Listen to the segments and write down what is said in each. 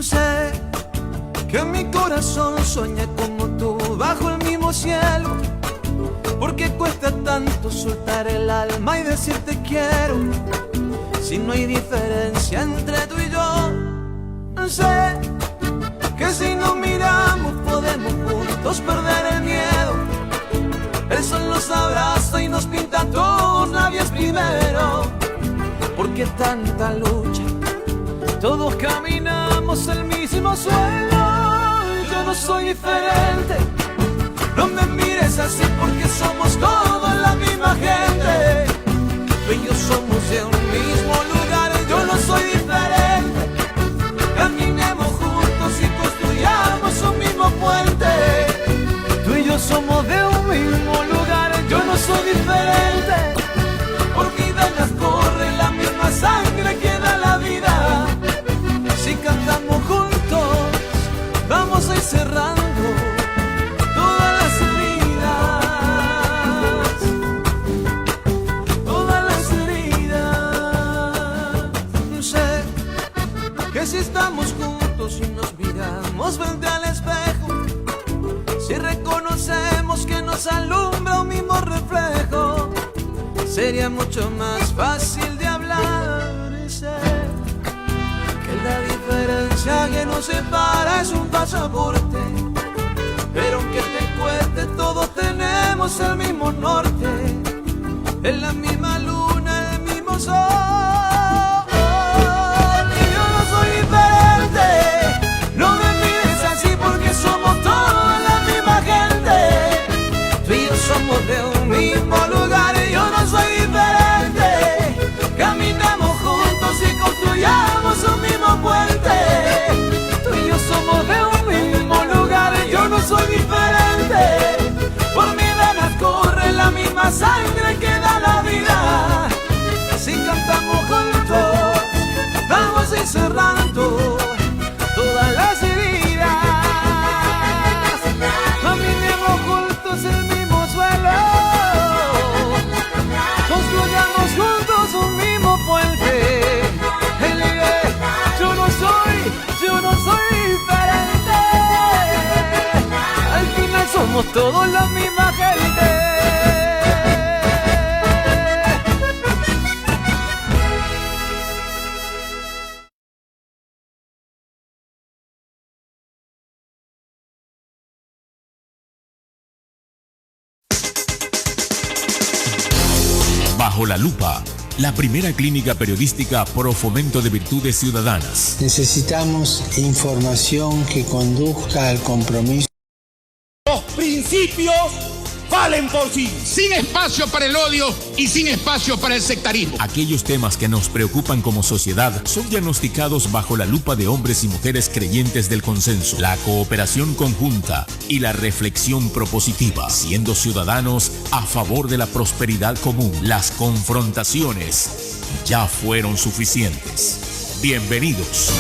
Sé que mi corazón sueña como tú bajo el mismo cielo, porque cuesta tanto soltar el alma y decirte quiero, si no hay diferencia entre tú y yo. Sé que si nos miramos podemos juntos perder el miedo. El sol nos abraza y nos pinta a todos labios primero. Porque tanta lucha, todos caminamos el mismo suelo. Yo no soy diferente, no me mires así porque somos todos la misma gente. Tú y yo somos de un mismo lugar, yo no soy diferente. Caminemos juntos y construyamos un mismo puente. Tú y yo somos de un mismo lugar, yo no soy diferente. Por mi venas corre la misma sangre que da la vida. Si cantamos juntos, vamos a ir cerrando todas las heridas, todas las heridas. Sé que si estamos juntos y nos miramos frente al espejo, si reconocemos que nos alumbra un mismo reflejo, sería mucho más fácil de hablar. Y sé que la diferencia que nos separa es un pasaporte, pero aunque te cueste todos tenemos el mismo norte, en la misma luna, el mismo sol. Y yo no soy diferente, no me mires así porque somos todos la misma gente. Tú y yo somos de un mismo lugar y yo no soy diferente. Caminamos juntos y construyamos un mismo puente. Tú y yo somos de un mismo lugar y yo no soy diferente. Por mi venas corre la misma sangre que da la vida. Si cantamos juntos, vamos a ir cerrando todas las heridas. Caminemos juntos el mismo suelo, construyamos juntos un mismo puente. Yo no soy diferente. Al final somos todos la misma gente. Bajo la Lupa, la primera clínica periodística pro fomento de virtudes ciudadanas. Necesitamos información que conduzca al compromiso. Los principios valen por sí. Sin espacio para el odio y sin espacio para el sectarismo. Aquellos temas que nos preocupan como sociedad son diagnosticados bajo la lupa de hombres y mujeres creyentes del consenso, la cooperación conjunta y la reflexión propositiva, siendo ciudadanos a favor de la prosperidad común. Las confrontaciones ya fueron suficientes. Bienvenidos.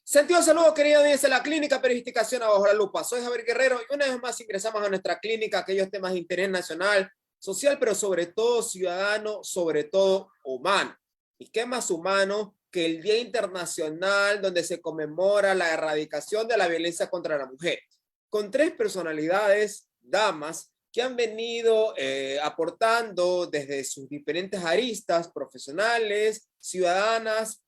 Sentido saludo, querido audiencia de la Clínica Periodística Bajo la Lupa. Soy Javier Guerrero y una vez más ingresamos a nuestra clínica, aquellos temas de interés nacional, social, pero sobre todo ciudadano, sobre todo humano. ¿Y qué más humano que el Día Internacional donde se conmemora la erradicación de la violencia contra la mujer? Con tres personalidades, damas, que han venido aportando desde sus diferentes aristas profesionales, ciudadanas,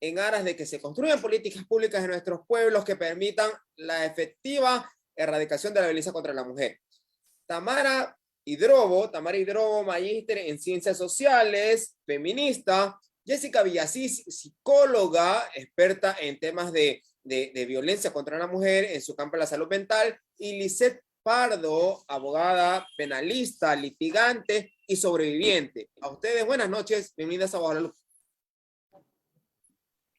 en aras de que se construyan políticas públicas en nuestros pueblos que permitan la efectiva erradicación de la violencia contra la mujer. Tamara Hidrobo, magíster en Ciencias Sociales, feminista. Jessica Villasís, psicóloga, experta en temas de violencia contra la mujer en su campo de la salud mental. Y Lisette Pardo, abogada, penalista, litigante y sobreviviente. A ustedes, buenas noches, bienvenidas a Bajo la Lupa.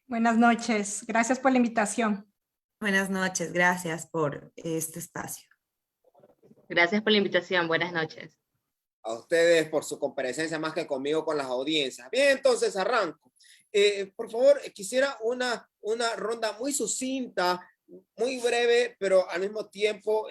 Buenas noches, gracias por la invitación. Buenas noches, gracias por este espacio. Gracias por la invitación, buenas noches. A ustedes por su comparecencia más que conmigo con las audiencias. Bien, entonces arranco. Por favor, quisiera una ronda muy sucinta, muy breve, pero al mismo tiempo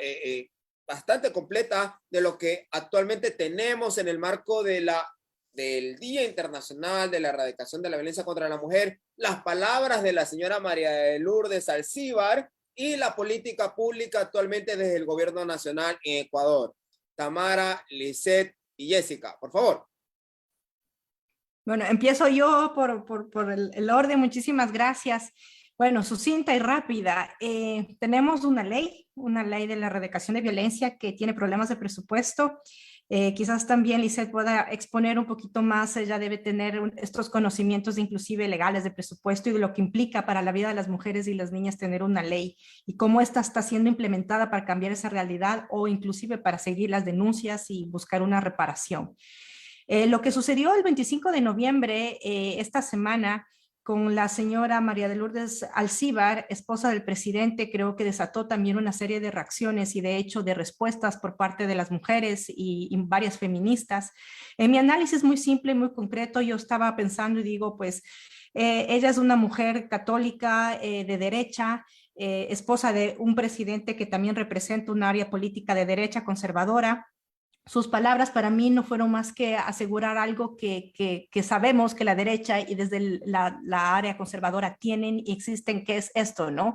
bastante completa de lo que actualmente tenemos en el marco del Día Internacional de la Erradicación de la Violencia contra la Mujer, las palabras de la señora María de Lourdes Alcíbar y la política pública actualmente desde el gobierno nacional en Ecuador. Tamara, Lisette y Jessica, por favor. Bueno, empiezo yo por el orden. Muchísimas gracias. Bueno, sucinta y rápida. Tenemos una ley de la erradicación de violencia que tiene problemas de presupuesto. Quizás también Lisette pueda exponer un poquito más. Ella debe tener estos conocimientos inclusive legales de presupuesto y de lo que implica para la vida de las mujeres y las niñas tener una ley y cómo esta está siendo implementada para cambiar esa realidad o inclusive para seguir las denuncias y buscar una reparación. Lo que sucedió el 25 de noviembre, esta semana, con la señora María de Lourdes Alcíbar, esposa del presidente, creo que desató también una serie de reacciones y de hecho de respuestas por parte de las mujeres y varias feministas. En mi análisis muy simple, muy concreto, yo estaba pensando y digo, pues, ella es una mujer católica de derecha, esposa de un presidente que también representa un área política de derecha conservadora. Sus palabras para mí no fueron más que asegurar algo que sabemos que la derecha y desde la área conservadora tienen y existen, que es esto, ¿no?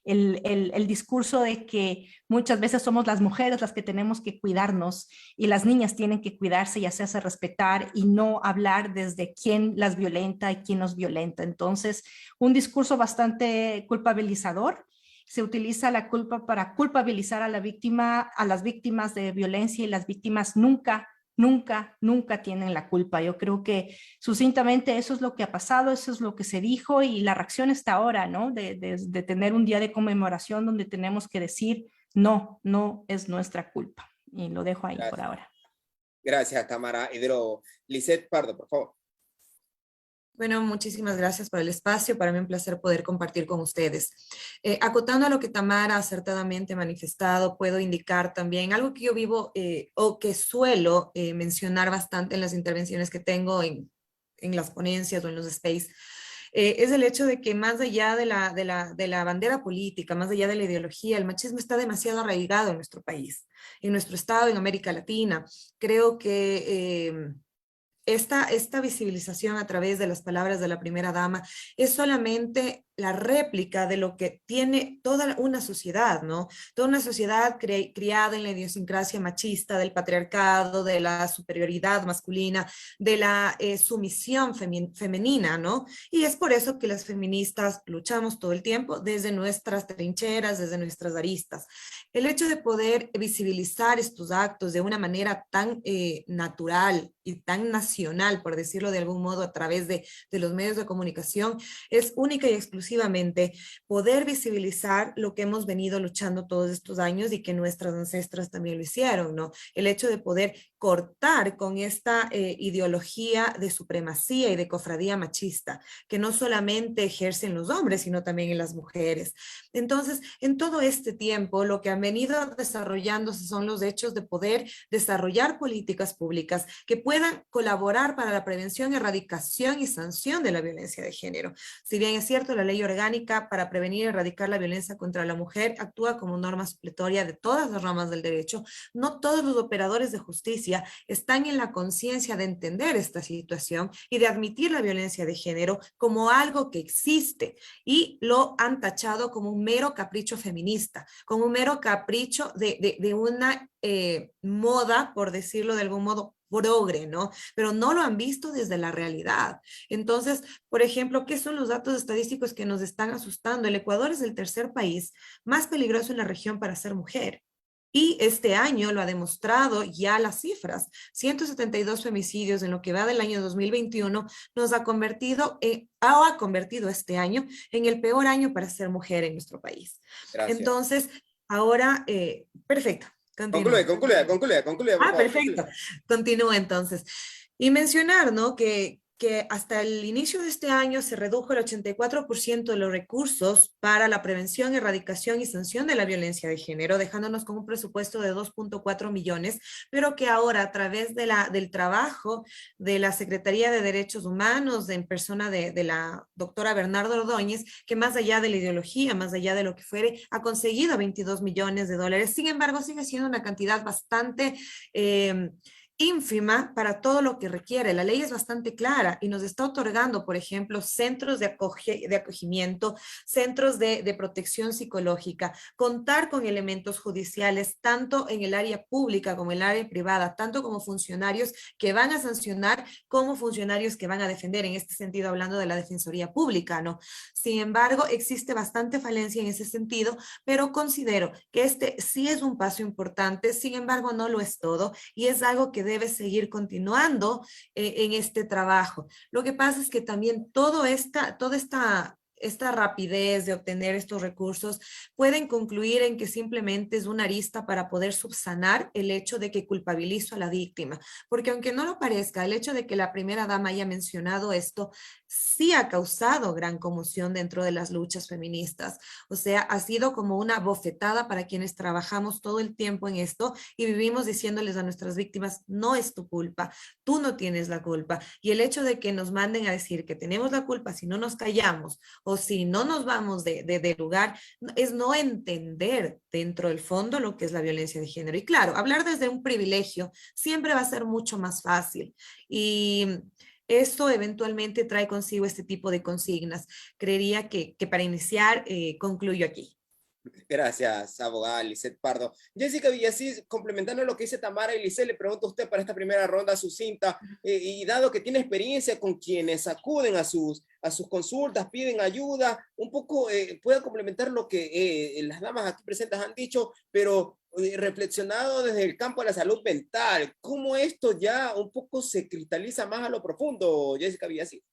El discurso de que muchas veces somos las mujeres las que tenemos que cuidarnos y las niñas tienen que cuidarse y hacerse respetar y no hablar desde quién las violenta y quién nos violenta. Entonces, un discurso bastante culpabilizador. Se utiliza la culpa para culpabilizar a la víctima, a las víctimas de violencia, y las víctimas nunca tienen la culpa. Yo creo que sucintamente eso es lo que ha pasado, eso es lo que se dijo y la reacción está ahora, ¿no? De tener un día de conmemoración donde tenemos que decir no es nuestra culpa. Y lo dejo ahí por ahora. Gracias, Tamara. Lisette Pardo, por favor. Bueno, muchísimas gracias por el espacio. Para mí un placer poder compartir con ustedes. Acotando a lo que Tamara acertadamente ha manifestado, puedo indicar también algo que yo vivo o que suelo mencionar bastante en las intervenciones que tengo en las ponencias o en los space. Es el hecho de que más allá de la bandera política, más allá de la ideología, el machismo está demasiado arraigado en nuestro país, en nuestro estado, en América Latina. Creo que esta visibilización a través de las palabras de la primera dama es solamente la réplica de lo que tiene toda una sociedad, ¿no? Toda una sociedad criada en la idiosincrasia machista, del patriarcado, de la superioridad masculina, de la sumisión femenina, ¿no? Y es por eso que las feministas luchamos todo el tiempo desde nuestras trincheras, desde nuestras aristas. El hecho de poder visibilizar estos actos de una manera tan natural y tan nacional, por decirlo de algún modo, a través de los medios de comunicación, es única y exclusivamente poder visibilizar lo que hemos venido luchando todos estos años y que nuestras ancestras también lo hicieron, ¿no? El hecho de poder cortar con esta ideología de supremacía y de cofradía machista, que no solamente ejercen los hombres, sino también en las mujeres. Entonces, en todo este tiempo, lo que han venido desarrollándose son los hechos de poder desarrollar políticas públicas que puedan colaborar para la prevención, erradicación y sanción de la violencia de género. Si bien es cierto, la ley orgánica para prevenir y erradicar la violencia contra la mujer actúa como norma supletoria de todas las ramas del derecho, no todos los operadores de justicia están en la conciencia de entender esta situación y de admitir la violencia de género como algo que existe, y lo han tachado como un mero capricho feminista, como un mero capricho de una moda, por decirlo de algún modo, progre, ¿no? Pero no lo han visto desde la realidad. Entonces, por ejemplo, ¿qué son los datos estadísticos que nos están asustando? El Ecuador es el tercer país más peligroso en la región para ser mujer. Y este año lo ha demostrado ya las cifras. 172 femicidios en lo que va del año 2021 nos ha convertido este año en el peor año para ser mujer en nuestro país. Gracias. Entonces, ahora, perfecto. Concluye. Perfecto. Continúa entonces. Y mencionar, ¿no? Que que hasta el inicio de este año se redujo el 84% de los recursos para la prevención, erradicación y sanción de la violencia de género, dejándonos con un presupuesto de 2.4 millones, pero que ahora a través del trabajo de la Secretaría de Derechos Humanos, en persona de la doctora Bernardo Ordóñez, que más allá de la ideología, más allá de lo que fuere, ha conseguido 22 millones de dólares. Sin embargo, sigue siendo una cantidad bastante ínfima para todo lo que requiere. La ley es bastante clara y nos está otorgando, por ejemplo, centros de acogimiento, centros de protección psicológica, contar con elementos judiciales, tanto en el área pública como en el área privada, tanto como funcionarios que van a sancionar como funcionarios que van a defender, en este sentido hablando de la Defensoría Pública, ¿no? Sin embargo, existe bastante falencia en ese sentido, pero considero que este sí es un paso importante, sin embargo no lo es todo y es algo que debe seguir continuando en este trabajo. Lo que pasa es que también toda esta rapidez de obtener estos recursos pueden concluir en que simplemente es una arista para poder subsanar el hecho de que culpabilizo a la víctima. Porque aunque no lo parezca, el hecho de que la primera dama haya mencionado esto sí ha causado gran conmoción dentro de las luchas feministas. O sea, ha sido como una bofetada para quienes trabajamos todo el tiempo en esto y vivimos diciéndoles a nuestras víctimas, no es tu culpa, tú no tienes la culpa. Y el hecho de que nos manden a decir que tenemos la culpa si no nos callamos o si no nos vamos de lugar, es no entender dentro del fondo lo que es la violencia de género. Y claro, hablar desde un privilegio siempre va a ser mucho más fácil. Y esto eventualmente trae consigo este tipo de consignas. Creería que para iniciar, concluyo aquí. Gracias, abogada Lisset Pardo. Jessica Villasís, complementando lo que dice Tamara y Lisset, le pregunto a usted para esta primera ronda sucinta, y dado que tiene experiencia con quienes acuden a sus consultas, piden ayuda, un poco pueda complementar lo que las damas aquí presentes han dicho, pero reflexionado desde el campo de la salud mental, ¿cómo esto ya un poco se cristaliza más a lo profundo, Jessica Villasís?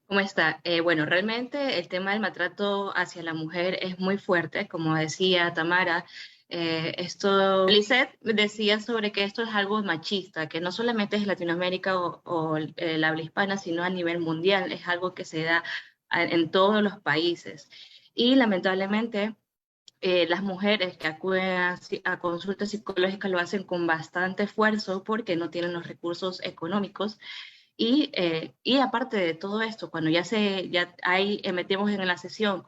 ¿Cómo está? Bueno, realmente el tema del maltrato hacia la mujer es muy fuerte, como decía Tamara. Lisset decía sobre que esto es algo machista, que no solamente es Latinoamérica o el habla hispana, sino a nivel mundial, es algo que se da en todos los países. Y lamentablemente las mujeres que acuden a consultas psicológicas lo hacen con bastante esfuerzo porque no tienen los recursos económicos. Y aparte de todo esto, cuando metimos en la sesión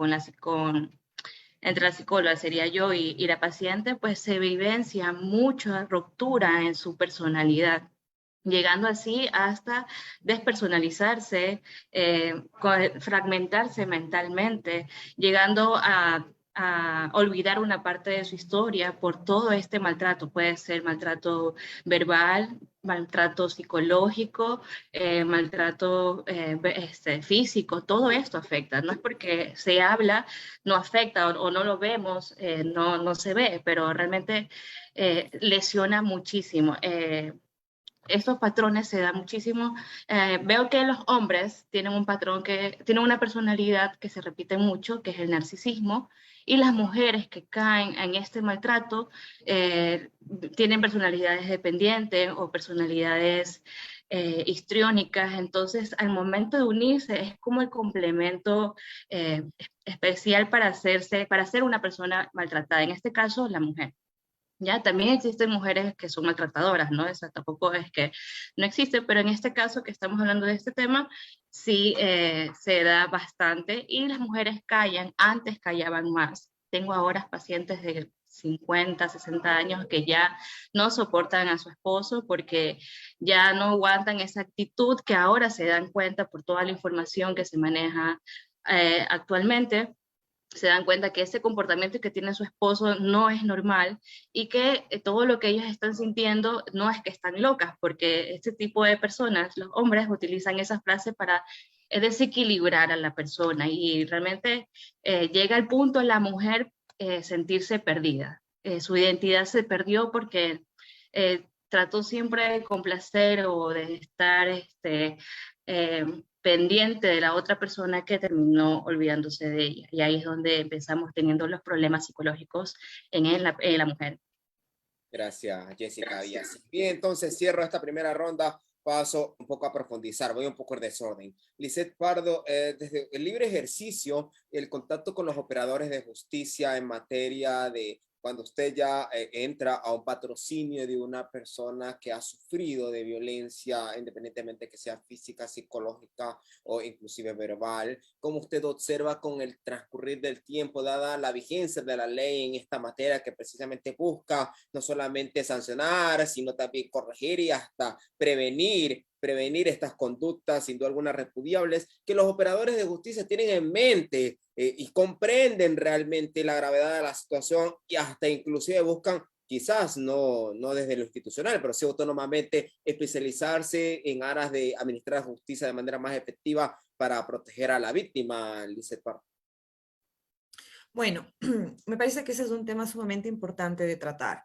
entre la psicóloga, sería yo y la paciente, pues se vivencia mucha ruptura en su personalidad, llegando así hasta despersonalizarse, fragmentarse mentalmente, llegando a olvidar una parte de su historia por todo este maltrato. Puede ser maltrato verbal, maltrato psicológico, maltrato físico, todo esto afecta. No es porque se habla, no afecta o no lo vemos, no se ve, pero realmente lesiona muchísimo. Estos patrones se dan muchísimo. Veo que los hombres tienen un patrón tienen una personalidad que se repite mucho, que es el narcisismo, y las mujeres que caen en este maltrato tienen personalidades dependientes o personalidades histriónicas. Entonces, al momento de unirse, es como el complemento especial para ser una persona maltratada, en este caso, la mujer. Ya, también existen mujeres que son maltratadoras, ¿no? Eso tampoco es que no existe, pero en este caso que estamos hablando de este tema, sí se da bastante y las mujeres callan, antes callaban más. Tengo ahora pacientes de 50, 60 años que ya no soportan a su esposo porque ya no aguantan esa actitud, que ahora se dan cuenta por toda la información que se maneja actualmente. Se dan cuenta que ese comportamiento que tiene su esposo no es normal y que todo lo que ellas están sintiendo no es que están locas, porque este tipo de personas, los hombres, utilizan esas frases para desequilibrar a la persona y realmente llega al punto en la mujer sentirse perdida. Su identidad se perdió porque trató siempre de complacer o de estar pendiente de la otra persona, que terminó olvidándose de ella. Y ahí es donde empezamos teniendo los problemas psicológicos en la mujer. Gracias, Jessica Díaz. Bien, entonces cierro esta primera ronda paso un poco a profundizar, voy un poco en desorden. Lisette Pardo, desde el libre ejercicio, el contacto con los operadores de justicia en materia de cuando usted ya entra a un patrocinio de una persona que ha sufrido de violencia, independientemente que sea física, psicológica o inclusive verbal, ¿cómo usted observa con el transcurrir del tiempo, dada la vigencia de la ley en esta materia que precisamente busca no solamente sancionar, sino también corregir y hasta prevenir estas conductas, sin duda alguna repudiables, que los operadores de justicia tienen en mente y comprenden realmente la gravedad de la situación y hasta inclusive buscan, quizás no desde lo institucional, pero sí autónomamente especializarse en aras de administrar justicia de manera más efectiva para proteger a la víctima, Lisette Pardo? Bueno, me parece que ese es un tema sumamente importante de tratar.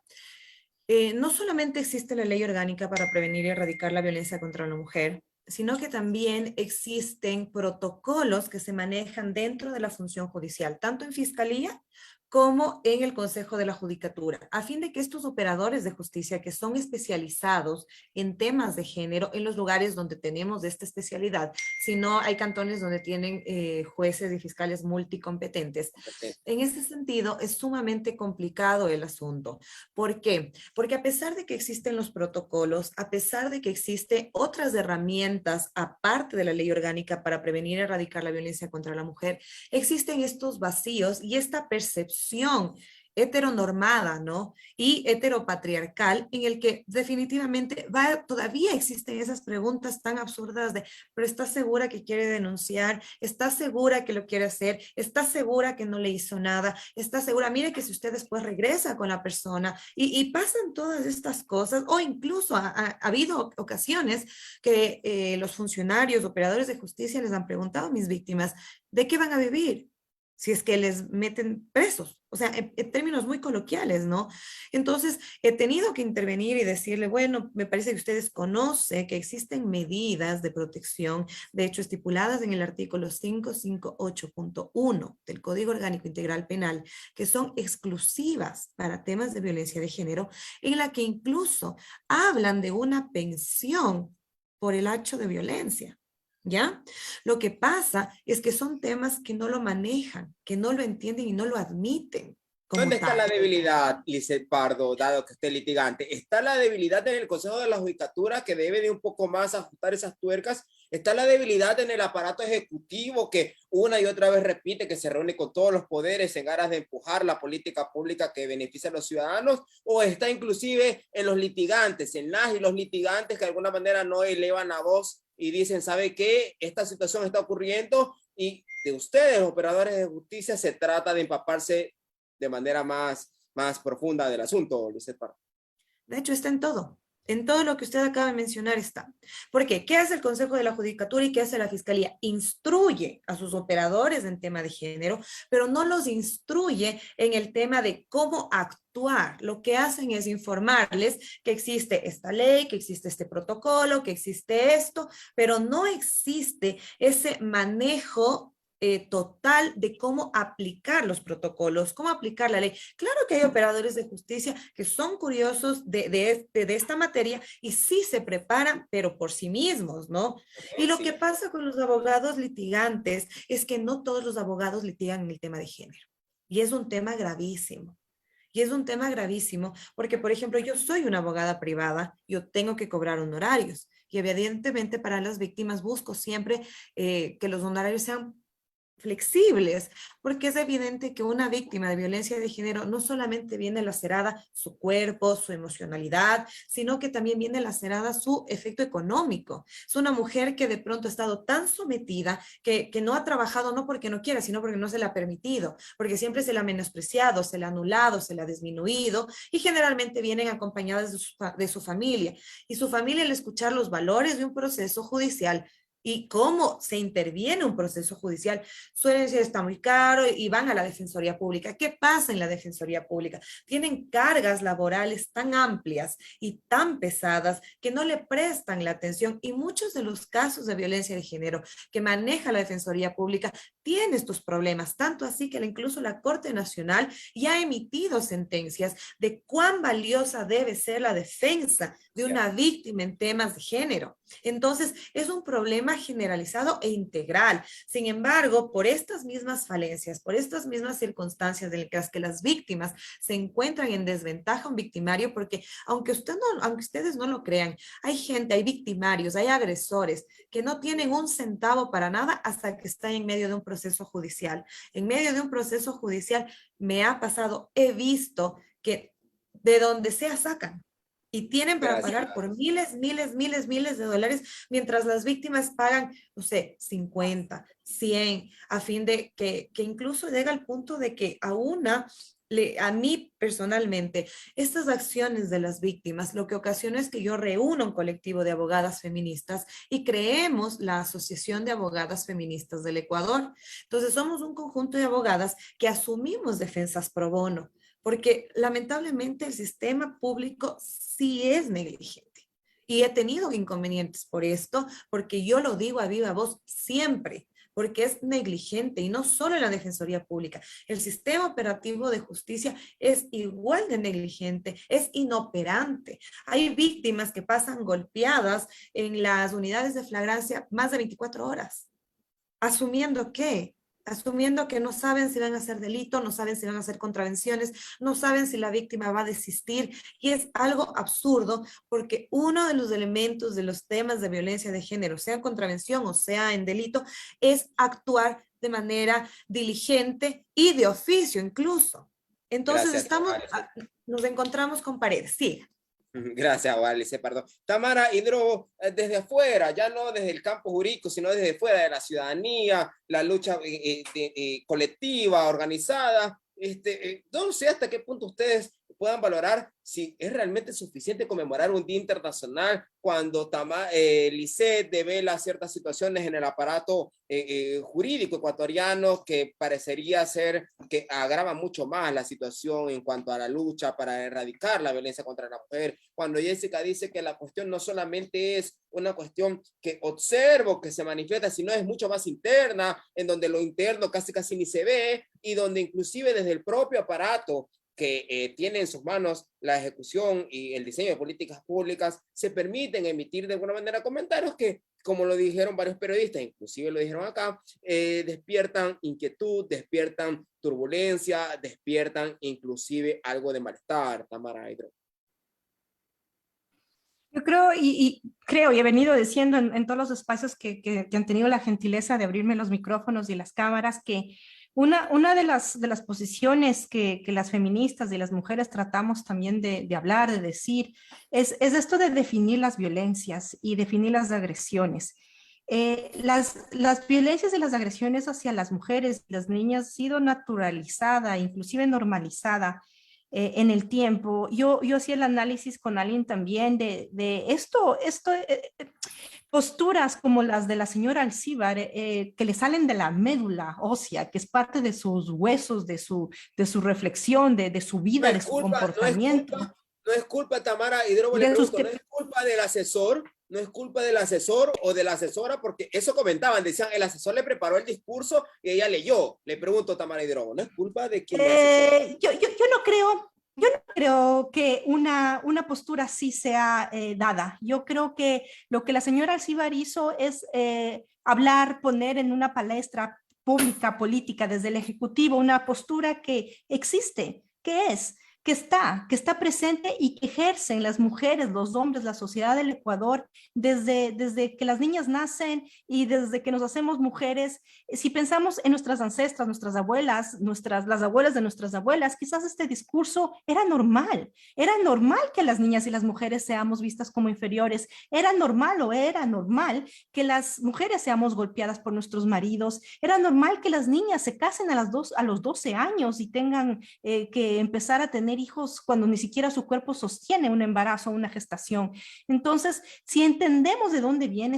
No solamente existe la ley orgánica para prevenir y erradicar la violencia contra la mujer, sino que también existen protocolos que se manejan dentro de la función judicial, tanto en fiscalía como en el Consejo de la Judicatura, a fin de que estos operadores de justicia que son especializados en temas de género, en los lugares donde tenemos esta especialidad, si no hay cantones donde tienen jueces y fiscales multicompetentes. En ese sentido, es sumamente complicado el asunto. ¿Por qué? Porque a pesar de que existen los protocolos, a pesar de que existen otras herramientas aparte de la ley orgánica para prevenir y erradicar la violencia contra la mujer, existen estos vacíos y esta percepción heteronormada, ¿no? Y heteropatriarcal, en el que definitivamente todavía existen esas preguntas tan absurdas de, pero ¿estás segura que quiere denunciar? ¿Estás segura que lo quiere hacer? ¿Estás segura que no le hizo nada? ¿Estás segura? Mire que si usted después regresa con la persona y pasan todas estas cosas, o incluso ha habido ocasiones que los funcionarios, operadores de justicia les han preguntado a mis víctimas, ¿de qué van a vivir? Si es que les meten presos, o sea, en términos muy coloquiales, ¿no? Entonces, he tenido que intervenir y decirle, bueno, me parece que ustedes conocen que existen medidas de protección, de hecho, estipuladas en el artículo 558.1 del Código Orgánico Integral Penal, que son exclusivas para temas de violencia de género, en la que incluso hablan de una pensión por el hecho de violencia. ¿Ya? Lo que pasa es que son temas que no lo manejan, que no lo entienden y no lo admiten. ¿Dónde está la debilidad, Lisette Pardo, dado que usted es litigante? ¿Está la debilidad en el Consejo de la Judicatura, que debe de un poco más ajustar esas tuercas? ¿Está la debilidad en el aparato ejecutivo, que una y otra vez repite que se reúne con todos los poderes en aras de empujar la política pública que beneficia a los ciudadanos? ¿O está inclusive en los litigantes, en las y los litigantes que de alguna manera no elevan la voz y dicen, ¿sabe qué? Esta situación está ocurriendo y de ustedes, los operadores de justicia, se trata de empaparse de manera más profunda del asunto, Lisette Pardo? De hecho, está en todo. En todo lo que usted acaba de mencionar está. ¿Por qué? ¿Qué hace el Consejo de la Judicatura y qué hace la Fiscalía? Instruye a sus operadores en tema de género, pero no los instruye en el tema de cómo actuar. Lo que hacen es informarles que existe esta ley, que existe este protocolo, que existe esto, pero no existe ese manejo total de cómo aplicar los protocolos, cómo aplicar la ley. Claro que hay operadores de justicia que son curiosos de esta materia y sí se preparan, pero por sí mismos, ¿no? Y lo que pasa con los abogados litigantes es que no todos los abogados litigan en el tema de género. Y es un tema gravísimo. Y es un tema gravísimo porque, por ejemplo, yo soy una abogada privada, yo tengo que cobrar honorarios y evidentemente para las víctimas busco siempre que los honorarios sean flexibles, porque es evidente que una víctima de violencia de género no solamente viene lacerada su cuerpo, su emocionalidad, sino que también viene lacerada su efecto económico. Es una mujer que de pronto ha estado tan sometida que no ha trabajado no porque no quiera, sino porque no se le ha permitido, porque siempre se le ha menospreciado, se le ha anulado, se le ha disminuido y generalmente vienen acompañadas de su familia. Y su familia, al escuchar los valores de un proceso judicial, y cómo se interviene un proceso judicial, suelen decir está muy caro y van a la Defensoría Pública. ¿Qué pasa en la Defensoría Pública? Tienen cargas laborales tan amplias y tan pesadas que no le prestan la atención, y muchos de los casos de violencia de género que maneja la Defensoría Pública tienen estos problemas, tanto así que incluso la Corte Nacional ya ha emitido sentencias de cuán valiosa debe ser la defensa de una víctima en temas de género. Entonces, es un problema generalizado e integral. Sin embargo, por estas mismas falencias, por estas mismas circunstancias en las que las víctimas se encuentran en desventaja, un victimario, porque aunque ustedes no lo crean, hay gente, hay victimarios, hay agresores que no tienen un centavo para nada hasta que están en medio de un proceso judicial. En medio de un proceso judicial me ha pasado, he visto que de donde sea sacan. Y tienen para pagar por miles de dólares, mientras las víctimas pagan, no sé, 50, 100, a fin de que incluso llega al punto de que a mí personalmente, estas acciones de las víctimas, lo que ocasiona es que yo reúno un colectivo de abogadas feministas y creemos la Asociación de Abogadas Feministas del Ecuador. Entonces somos un conjunto de abogadas que asumimos defensas pro bono, porque lamentablemente el sistema público sí es negligente. Y he tenido inconvenientes por esto, porque yo lo digo a viva voz siempre, porque es negligente, y no solo en la Defensoría Pública. El sistema operativo de justicia es igual de negligente, es inoperante. Hay víctimas que pasan golpeadas en las unidades de flagrancia más de 24 horas. ¿Asumiendo qué? Asumiendo que no saben si van a hacer delito, no saben si van a hacer contravenciones, no saben si la víctima va a desistir, y es algo absurdo, porque uno de los elementos de los temas de violencia de género, sea en contravención o sea en delito, es actuar de manera diligente y de oficio incluso. Entonces nos encontramos con paredes. Sí. Gracias, Alice, perdón. Tamara Hidrobo, desde afuera, ya no desde el campo jurídico, sino desde fuera de la ciudadanía, la lucha colectiva, organizada, no sé hasta qué punto ustedes puedan valorar si es realmente suficiente conmemorar un Día Internacional cuando Lisset devela ciertas situaciones en el aparato jurídico ecuatoriano que parecería ser que agrava mucho más la situación en cuanto a la lucha para erradicar la violencia contra la mujer, cuando Jessica dice que la cuestión no solamente es una cuestión que observo, que se manifiesta, sino es mucho más interna, en donde lo interno casi ni se ve, y donde inclusive desde el propio aparato que tiene en sus manos la ejecución y el diseño de políticas públicas, se permiten emitir de alguna manera comentarios que, como lo dijeron varios periodistas, inclusive lo dijeron acá, despiertan inquietud, despiertan turbulencia, despiertan inclusive algo de malestar. Tamara Hidrobo. Yo creo y he venido diciendo en todos los espacios que han tenido la gentileza de abrirme los micrófonos y las cámaras, que una de las posiciones que las feministas y las mujeres tratamos también de hablar, de decir, es esto de definir las violencias y definir las agresiones. Las violencias y las agresiones hacia las mujeres y las niñas han sido naturalizada, inclusive normalizada en el tiempo. Yo hacía el análisis con alguien también de posturas como las de la señora Alcíbar, que le salen de la médula ósea, que es parte de sus huesos, de su reflexión, de su vida, de su comportamiento. No es culpa, Tamara Hidrobo, le pregunto, no es culpa del asesor, no es culpa del asesor o de la asesora, porque eso comentaban, decían, el asesor le preparó el discurso y ella leyó. Le pregunto, Tamara Hidrobo, ¿no es culpa de quien yo no creo que una postura así sea dada. Yo creo que lo que la señora Alcíbar hizo es hablar, poner en una palestra pública, política, desde el Ejecutivo, una postura que existe, que está presente y que ejercen las mujeres, los hombres, la sociedad del Ecuador desde que las niñas nacen y desde que nos hacemos mujeres. Si pensamos en nuestras ancestras, nuestras abuelas, las abuelas de nuestras abuelas, quizás este discurso era normal que las niñas y las mujeres seamos vistas como inferiores, era normal que las mujeres seamos golpeadas por nuestros maridos, era normal que las niñas se casen a los 12 años y tengan que empezar a tener tener hijos cuando ni siquiera su cuerpo sostiene un embarazo o una gestación. Entonces, si entendemos de dónde viene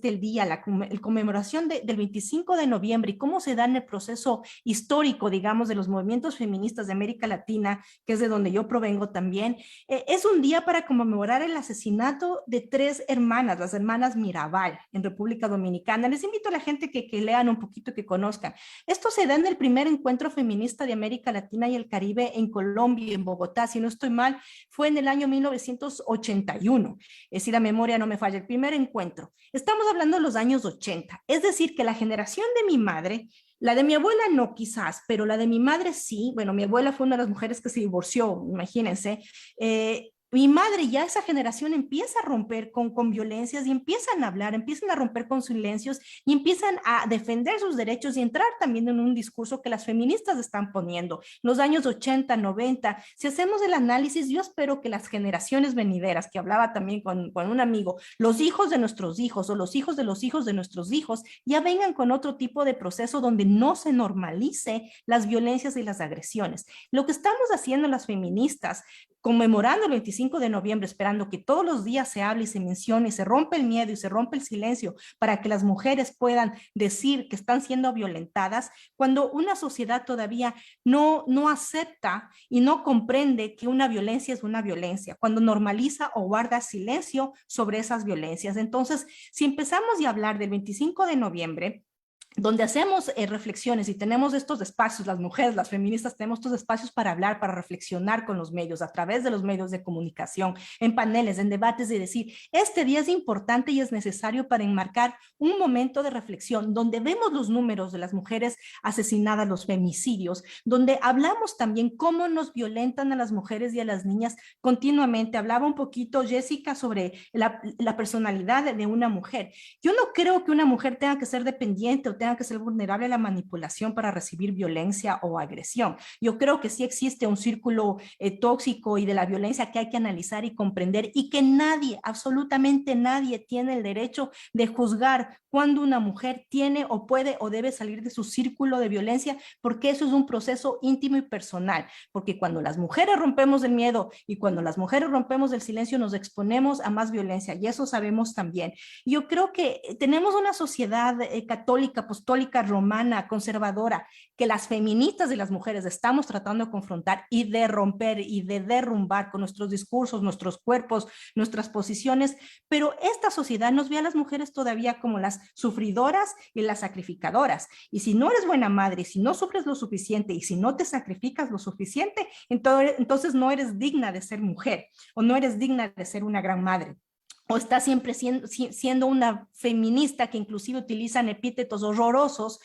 el día, la conmemoración del 25 de noviembre y cómo se da en el proceso histórico, digamos, de los movimientos feministas de América Latina, que es de donde yo provengo también, es un día para conmemorar el asesinato de 3 hermanas, las hermanas Mirabal, en República Dominicana. Les invito a la gente que lean un poquito, que conozcan. Esto se da en el primer encuentro feminista de América Latina y el Caribe en Colombia, en Bogotá, si no estoy mal, fue en el año 1981. Si la memoria no me falla, el primer encuentro. Estamos hablando de los años 80, es decir, que la generación de mi madre, la de mi abuela no quizás, pero la de mi madre sí. Bueno, mi abuela fue una de las mujeres que se divorció, imagínense. Mi madre, ya esa generación empieza a romper con violencias y empiezan a hablar, empiezan a romper con silencios y empiezan a defender sus derechos y entrar también en un discurso que las feministas están poniendo. Los años 80, 90, si hacemos el análisis, yo espero que las generaciones venideras, que hablaba también con un amigo, los hijos de nuestros hijos o los hijos de nuestros hijos, ya vengan con otro tipo de proceso donde no se normalice las violencias y las agresiones. Lo que estamos haciendo las feministas, conmemorando el 25 de noviembre, esperando que todos los días se hable y se mencione y se rompe el miedo y se rompe el silencio para que las mujeres puedan decir que están siendo violentadas, cuando una sociedad todavía no acepta y no comprende que una violencia es una violencia, cuando normaliza o guarda silencio sobre esas violencias. Entonces, si empezamos a hablar del 25 de noviembre, donde hacemos reflexiones y tenemos estos espacios, las mujeres, las feministas, tenemos estos espacios para hablar, para reflexionar con los medios, a través de los medios de comunicación, en paneles, en debates, y decir, este día es importante y es necesario para enmarcar un momento de reflexión, donde vemos los números de las mujeres asesinadas, los femicidios, donde hablamos también cómo nos violentan a las mujeres y a las niñas continuamente. Hablaba un poquito Jessica sobre la personalidad de una mujer. Yo no creo que una mujer tenga que ser dependiente o tenga que ser vulnerable a la manipulación para recibir violencia o agresión. Yo creo que sí existe un círculo tóxico y de la violencia que hay que analizar y comprender, y que nadie, absolutamente nadie, tiene el derecho de juzgar cuando una mujer tiene o puede o debe salir de su círculo de violencia, porque eso es un proceso íntimo y personal, porque cuando las mujeres rompemos el miedo y cuando las mujeres rompemos el silencio, nos exponemos a más violencia, y eso sabemos también. Yo creo que tenemos una sociedad católica, apostólica, romana, conservadora, que las feministas y las mujeres estamos tratando de confrontar y de romper y de derrumbar con nuestros discursos, nuestros cuerpos, nuestras posiciones, pero esta sociedad nos ve a las mujeres todavía como las sufridoras y las sacrificadoras. Y si no eres buena madre, si no sufres lo suficiente y si no te sacrificas lo suficiente, entonces no eres digna de ser mujer o no eres digna de ser una gran madre. O está siempre siendo una feminista que inclusive utilizan epítetos horrorosos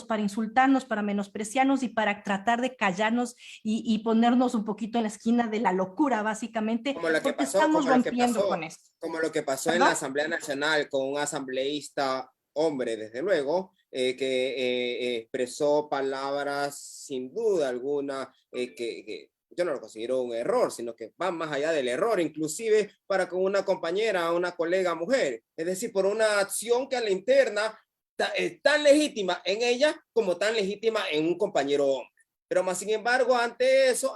para insultarnos, para menospreciarnos y para tratar de callarnos y ponernos un poquito en la esquina de la locura, básicamente, porque estamos rompiendo con esto. Como lo que pasó en la Asamblea Nacional con un asambleísta hombre, desde luego, que expresó palabras sin duda alguna que yo no lo considero un error, sino que van más allá del error, inclusive para con una compañera, una colega mujer. Es decir, por una acción que a la interna es tan legítima en ella como tan legítima en un compañero hombre. Pero más sin embargo, ante eso,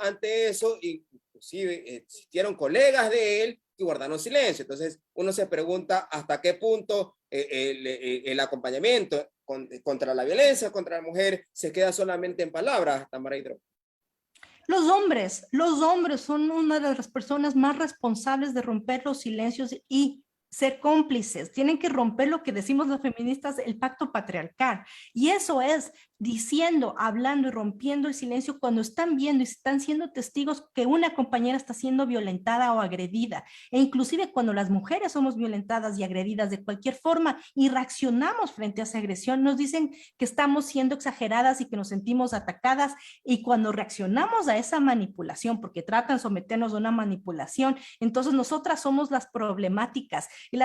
inclusive existieron colegas de él que guardaron silencio. Entonces uno se pregunta hasta qué punto el acompañamiento contra la violencia contra la mujer se queda solamente en palabras, Tamara Hidro. Los hombres son una de las personas más responsables de romper los silencios y ser cómplices. Tienen que romper lo que decimos los feministas, el pacto patriarcal. Y eso es diciendo, hablando y rompiendo el silencio cuando están viendo y están siendo testigos que una compañera está siendo violentada o agredida. E inclusive cuando las mujeres somos violentadas y agredidas de cualquier forma y reaccionamos frente a esa agresión, nos dicen que estamos siendo exageradas y que nos sentimos atacadas. Y cuando reaccionamos a esa manipulación, porque tratan de someternos a una manipulación, entonces nosotras somos las problemáticas. Y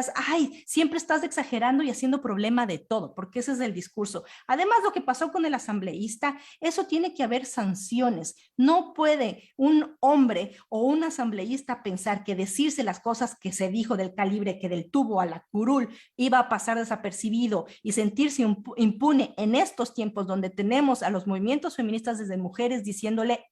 siempre estás exagerando y haciendo problema de todo, porque ese es el discurso. Además, lo que pasó con del asambleísta, eso tiene que haber sanciones. No puede un hombre o un asambleísta pensar que decirse las cosas que se dijo del calibre que del tubo a la curul iba a pasar desapercibido y sentirse impune en estos tiempos donde tenemos a los movimientos feministas desde mujeres diciéndole,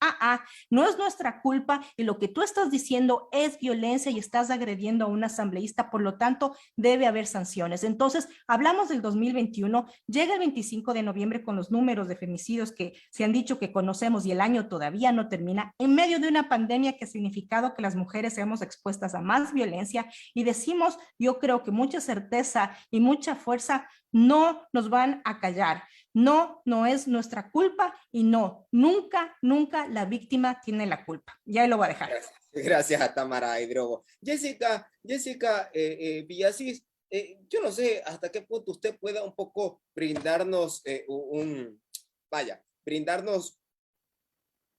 no es nuestra culpa y lo que tú estás diciendo es violencia y estás agrediendo a un asambleísta, por lo tanto debe haber sanciones. Entonces, hablamos del 2021, llega el 25 de noviembre con los números de femicidios que se han dicho que conocemos y el año todavía no termina, en medio de una pandemia que ha significado que las mujeres seamos expuestas a más violencia y decimos, yo creo que mucha certeza y mucha fuerza, no nos van a callar. No, no es nuestra culpa y no, nunca, nunca la víctima tiene la culpa. Ya ahí lo voy a dejar. Gracias a Tamara Hidrogo. Jessica Villasís, yo no sé hasta qué punto usted pueda un poco brindarnos brindarnos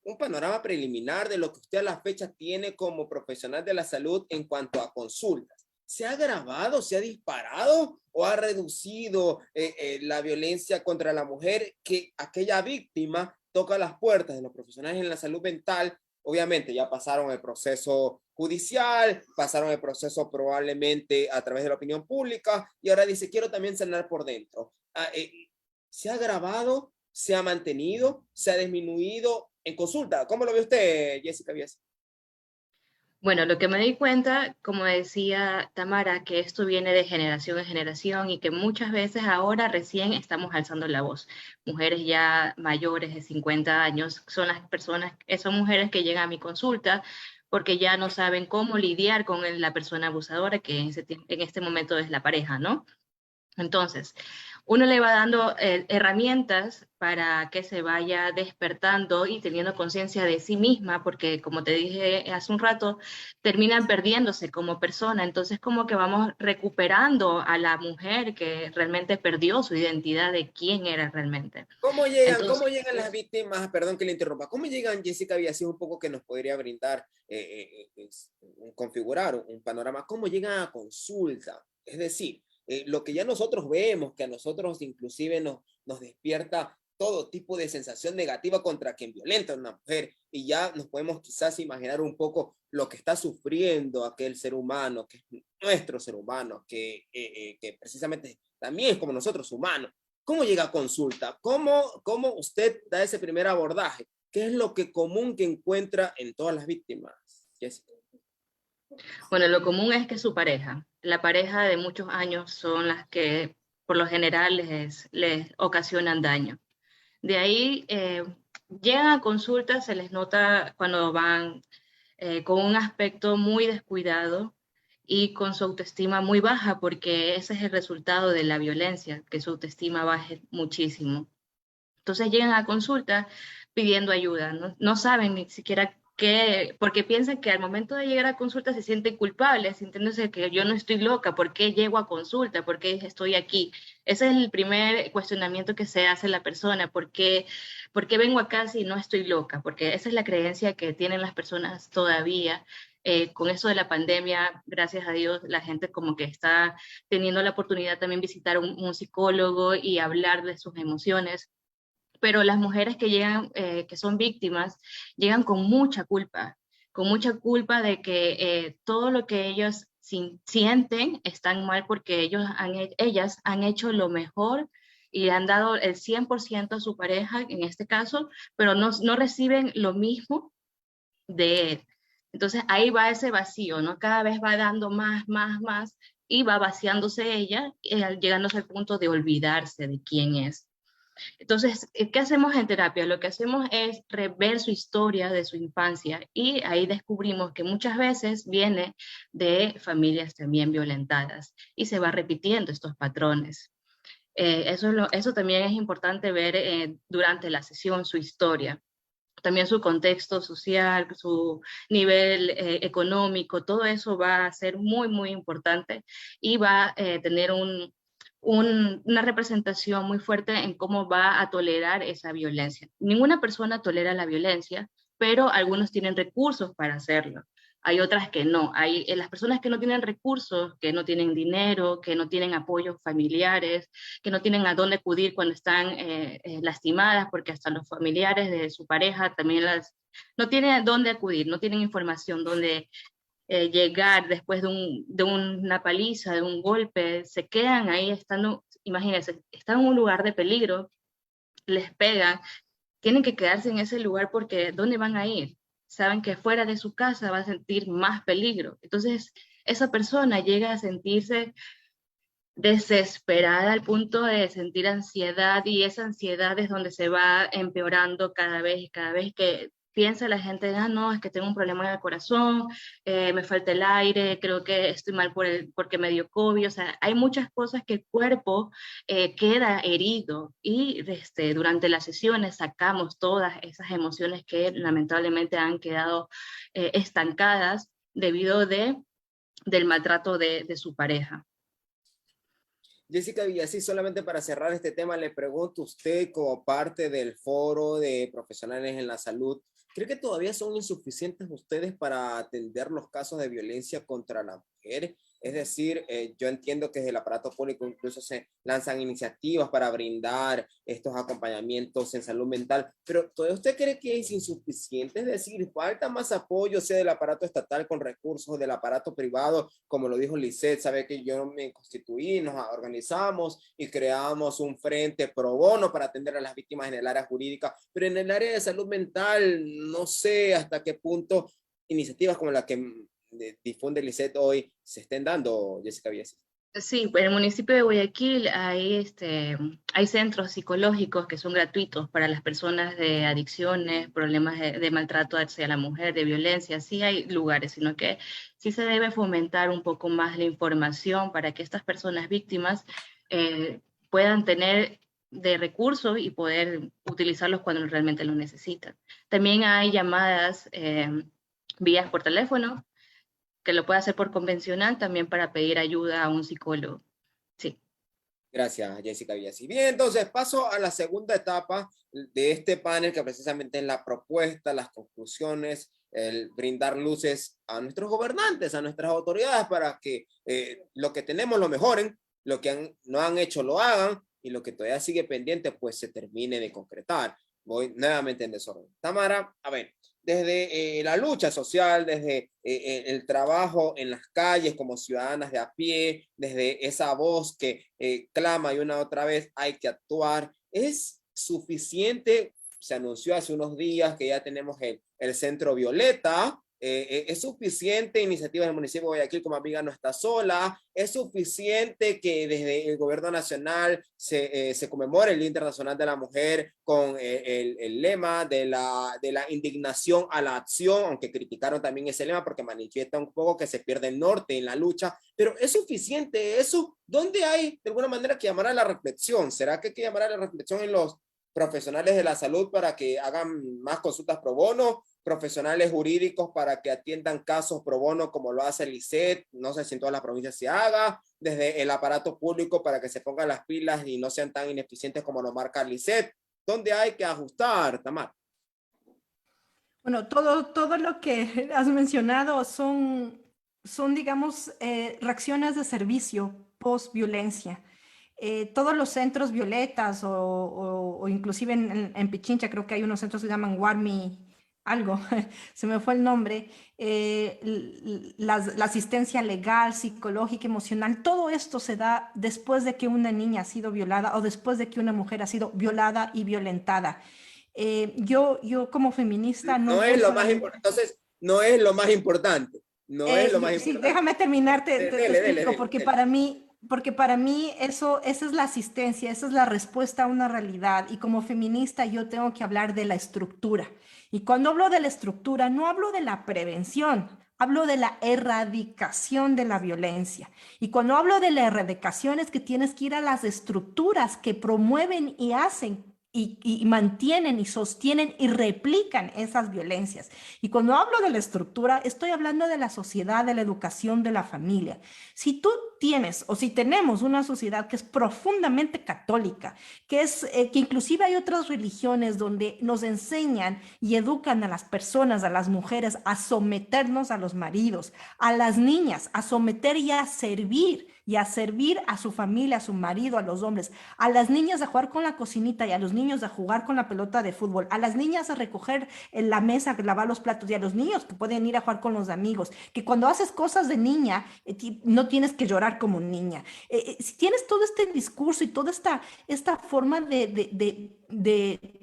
un panorama preliminar de lo que usted a la fecha tiene como profesional de la salud en cuanto a consultas. ¿Se ha agravado, se ha disparado o ha reducido la violencia contra la mujer que aquella víctima toca las puertas de los profesionales en la salud mental? Obviamente ya pasaron el proceso judicial, pasaron el proceso probablemente a través de la opinión pública y ahora dice, quiero también sanar por dentro. ¿Se ha agravado, se ha mantenido, se ha disminuido en consulta? ¿Cómo lo ve usted, Jessica Villasís? Bueno, lo que me di cuenta, como decía Tamara, que esto viene de generación en generación y que muchas veces ahora recién estamos alzando la voz. Mujeres ya mayores de 50 años son las personas, son mujeres que llegan a mi consulta porque ya no saben cómo lidiar con la persona abusadora, que en este momento es la pareja, ¿no? Entonces, uno le va dando herramientas para que se vaya despertando y teniendo conciencia de sí misma, porque como te dije hace un rato, terminan perdiéndose como persona. Entonces, como que vamos recuperando a la mujer que realmente perdió su identidad de quién era realmente. ¿Cómo llegan las víctimas? Perdón que le interrumpa. ¿Cómo llegan, Jessica Villasís, un poco que nos podría brindar, configurar un panorama? ¿Cómo llegan a consulta? Es decir, lo que ya nosotros vemos, que a nosotros inclusive nos despierta todo tipo de sensación negativa contra quien violenta a una mujer, y ya nos podemos quizás imaginar un poco lo que está sufriendo aquel ser humano, que es nuestro ser humano, que precisamente también es como nosotros humano. ¿Cómo llega a consulta? ¿Cómo usted da ese primer abordaje? ¿Qué es lo que común que encuentra en todas las víctimas, Jessica? Bueno, lo común es que su pareja, la pareja de muchos años son las que por lo general les ocasionan daño. De ahí llegan a consultas, se les nota cuando van con un aspecto muy descuidado y con su autoestima muy baja, porque ese es el resultado de la violencia, que su autoestima baje muchísimo. Entonces llegan a consulta pidiendo ayuda, no saben ni siquiera qué, porque piensan que al momento de llegar a consulta se sienten culpables, sintiéndose que yo no estoy loca, ¿por qué llego a consulta? ¿Por qué estoy aquí? Ese es el primer cuestionamiento que se hace la persona, ¿por qué vengo acá si no estoy loca? Porque esa es la creencia que tienen las personas todavía. Con eso de la pandemia, gracias a Dios, la gente como que está teniendo la oportunidad también visitar un psicólogo y hablar de sus emociones. Pero las mujeres que llegan, que son víctimas, llegan con mucha culpa de que todo lo que ellos sienten están mal porque ellas han hecho lo mejor y han dado el 100% a su pareja, en este caso, pero no reciben lo mismo de él. Entonces ahí va ese vacío, ¿no? Cada vez va dando más, y va vaciándose ella, llegándose al punto de olvidarse de quién es. Entonces, ¿qué hacemos en terapia? Lo que hacemos es rever su historia de su infancia y ahí descubrimos que muchas veces viene de familias también violentadas y se va repitiendo estos patrones. Eso también es importante ver durante la sesión, su historia. También su contexto social, su nivel económico, todo eso va a ser muy, muy importante y va a tener una representación muy fuerte en cómo va a tolerar esa violencia. Ninguna persona tolera la violencia, pero algunos tienen recursos para hacerlo. hay otras que no. Hay las personas que no tienen recursos, que no tienen dinero, que no tienen apoyos familiares, que no tienen a dónde acudir cuando están lastimadas, porque hasta los familiares de su pareja también no tienen a dónde acudir, no tienen información dónde llegar después de una paliza, de un golpe, se quedan ahí estando, imagínense, están en un lugar de peligro, les pegan, tienen que quedarse en ese lugar porque ¿dónde van a ir? Saben que fuera de su casa va a sentir más peligro. Entonces, esa persona llega a sentirse desesperada al punto de sentir ansiedad, y esa ansiedad es donde se va empeorando cada vez que piensa la gente, no, es que tengo un problema en el corazón, me falta el aire, creo que estoy mal porque me dio COVID. O sea, hay muchas cosas que el cuerpo queda herido, y durante las sesiones sacamos todas esas emociones que lamentablemente han quedado estancadas debido del maltrato de su pareja. Jessica Villasís, solamente para cerrar este tema, le pregunto, usted como parte del foro de profesionales en la salud, ¿cree que todavía son insuficientes ustedes para atender los casos de violencia contra la mujer? Es decir, yo entiendo que desde el aparato público incluso se lanzan iniciativas para brindar estos acompañamientos en salud mental, pero ¿todavía usted cree que es insuficiente? Es decir, falta más apoyo, sea del aparato estatal con recursos, del aparato privado, como lo dijo Lisette. Sabe que yo me constituí, nos organizamos y creamos un frente pro bono para atender a las víctimas en el área jurídica, pero en el área de salud mental no sé hasta qué punto iniciativas como la que difunde Lisette hoy se estén dando, Jessica Villasís. Sí, en el municipio de Guayaquil hay centros psicológicos que son gratuitos para las personas de adicciones, problemas de maltrato hacia la mujer, de violencia. Sí hay lugares, sino que sí se debe fomentar un poco más la información para que estas personas víctimas puedan tener de recursos y poder utilizarlos cuando realmente lo necesitan. También hay llamadas vías por teléfono, que lo puede hacer por convencional también para pedir ayuda a un psicólogo. Sí. Gracias, Jessica Villasís. Bien, entonces paso a la segunda etapa de este panel, que precisamente es la propuesta, las conclusiones, el brindar luces a nuestros gobernantes, a nuestras autoridades, para que lo que tenemos lo mejoren, lo que no han hecho lo hagan, y lo que todavía sigue pendiente pues se termine de concretar. Voy nuevamente en desorden. Tamara, a ver, desde la lucha social, desde el trabajo en las calles como ciudadanas de a pie, desde esa voz que clama y una otra vez hay que actuar, ¿es suficiente? Se anunció hace unos días que ya tenemos el Centro Violeta. ¿Es suficiente iniciativa del municipio de Guayaquil como Amiga No Está Sola? ¿Es suficiente que desde el gobierno nacional se conmemore el Día Internacional de la Mujer con el lema de la indignación a la acción? Aunque criticaron también ese lema porque manifiesta un poco que se pierde el norte en la lucha. Pero ¿es suficiente eso? ¿Dónde hay de alguna manera que llamar a la reflexión? ¿Será que hay que llamar a la reflexión en los profesionales de la salud para que hagan más consultas pro bono? Profesionales jurídicos para que atiendan casos pro bono como lo hace Lisette, no sé si en todas las provincias se haga, desde el aparato público para que se pongan las pilas y no sean tan ineficientes como lo marca Lisette. ¿Dónde hay que ajustar, Tamar? Bueno, todo lo que has mencionado son digamos, reacciones de servicio post-violencia. Todos los centros violetas o inclusive en Pichincha creo que hay unos centros que se llaman Warmi algo, se me fue el nombre, la asistencia legal, psicológica, emocional, todo esto se da después de que una niña ha sido violada o después de que una mujer ha sido violada y violentada. Yo como feminista no es lo más importante. Entonces, no es lo más importante. No es lo más importante. Sí, déjame terminarte, dele, porque para mí esa es la asistencia, esa es la respuesta a una realidad, y como feminista yo tengo que hablar de la estructura. Y cuando hablo de la estructura, no hablo de la prevención, hablo de la erradicación de la violencia. Y cuando hablo de la erradicación es que tienes que ir a las estructuras que promueven y hacen y mantienen y sostienen y replican esas violencias. Y cuando hablo de la estructura, estoy hablando de la sociedad, de la educación, de la familia. Si tú tienes o si tenemos una sociedad que es profundamente católica, que inclusive hay otras religiones donde nos enseñan y educan a las personas, a las mujeres, a someternos a los maridos, a las niñas, a someter y a servir a su familia, a su marido, a los hombres, a las niñas a jugar con la cocinita y a los niños a jugar con la pelota de fútbol, a las niñas a recoger en la mesa, a lavar los platos y a los niños que pueden ir a jugar con los amigos, que cuando haces cosas de niña no tienes que llorar como niña. Si tienes todo este discurso y toda esta forma de